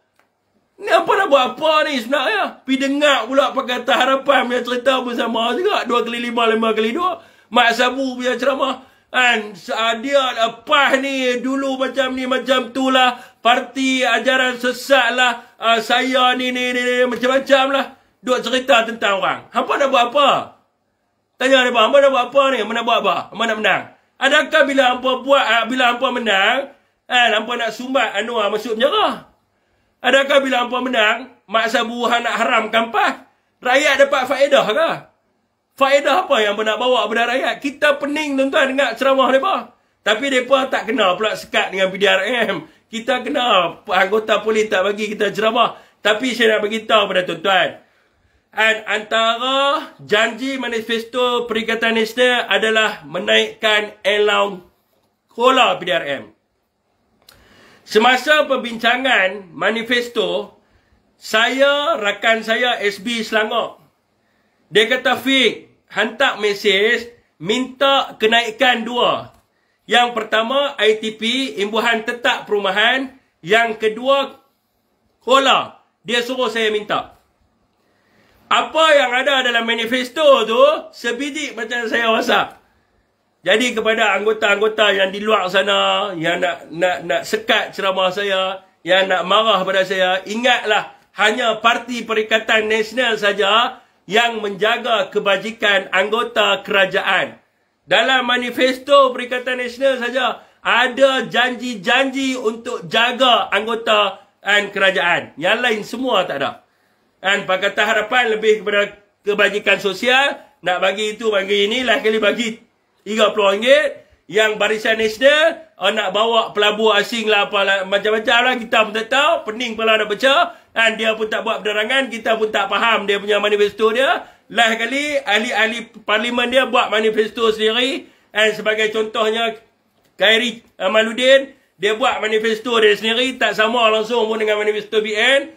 Ni apa nak buat apa ni sebenarnya? Pergi dengar pula Pakatan Harapan punya cerita pun sama juga. 2x5, 5x2. Mat Sabu punya ceramah. Dia lepas ni dulu macam ni macam tu lah, parti ajaran sesat lah, saya ni macam-macam lah, duk cerita tentang orang. Hampa nak buat apa? Tanya dia, hampa nak buat apa ni? Hampa nak buat apa? Hampa nak menang? Adakah bila hampa menang, hampa nak sumbat Anwar masuk penjara? Adakah bila hampa menang, maksa buruhan nak haram kampas? Rakyat dapat faedah ke? Faedah apa yang hampa nak bawa kepada rakyat? Kita pening tuan-tuan dengar ceramah mereka. Tapi mereka tak kena pula sekat dengan PDRM. Kita kena anggota polis tak bagi kita ceramah. Tapi saya nak beritahu kepada tuan-tuan. Antara janji manifesto Perikatan Nasional adalah menaikkan allowance kola PDRM. Semasa perbincangan manifesto, rakan saya SB Selangor, dia kata, Fik, hantar mesej minta kenaikan 2. Yang pertama ITP, imbuhan tetap perumahan. Yang kedua kola. Dia suruh saya minta. Apa yang ada dalam manifesto tu sebiji macam saya WhatsApp. Jadi kepada anggota-anggota yang di luar sana yang nak sekat ceramah saya, yang nak marah pada saya, ingatlah hanya Parti Perikatan Nasional saja yang menjaga kebajikan anggota kerajaan. Dalam manifesto Perikatan Nasional saja ada janji-janji untuk jaga anggota kerajaan. Yang lain semua tak ada. Pakatan Harapan lebih kepada kebajikan sosial. Nak bagi itu, bagi ini, lah kali bagi RM30. Yang Barisan Nasional nak bawa pelabur asing lah, apalah, macam-macam lah. Kita pun tak tahu, pening pula nak baca. Dia pun tak buat penerangan, kita pun tak faham dia punya manifesto dia. Lah kali ahli-ahli parlimen dia buat manifesto sendiri. Sebagai contohnya Khairi Amaluddin, dia buat manifesto dia sendiri, tak sama langsung pun dengan manifesto BN.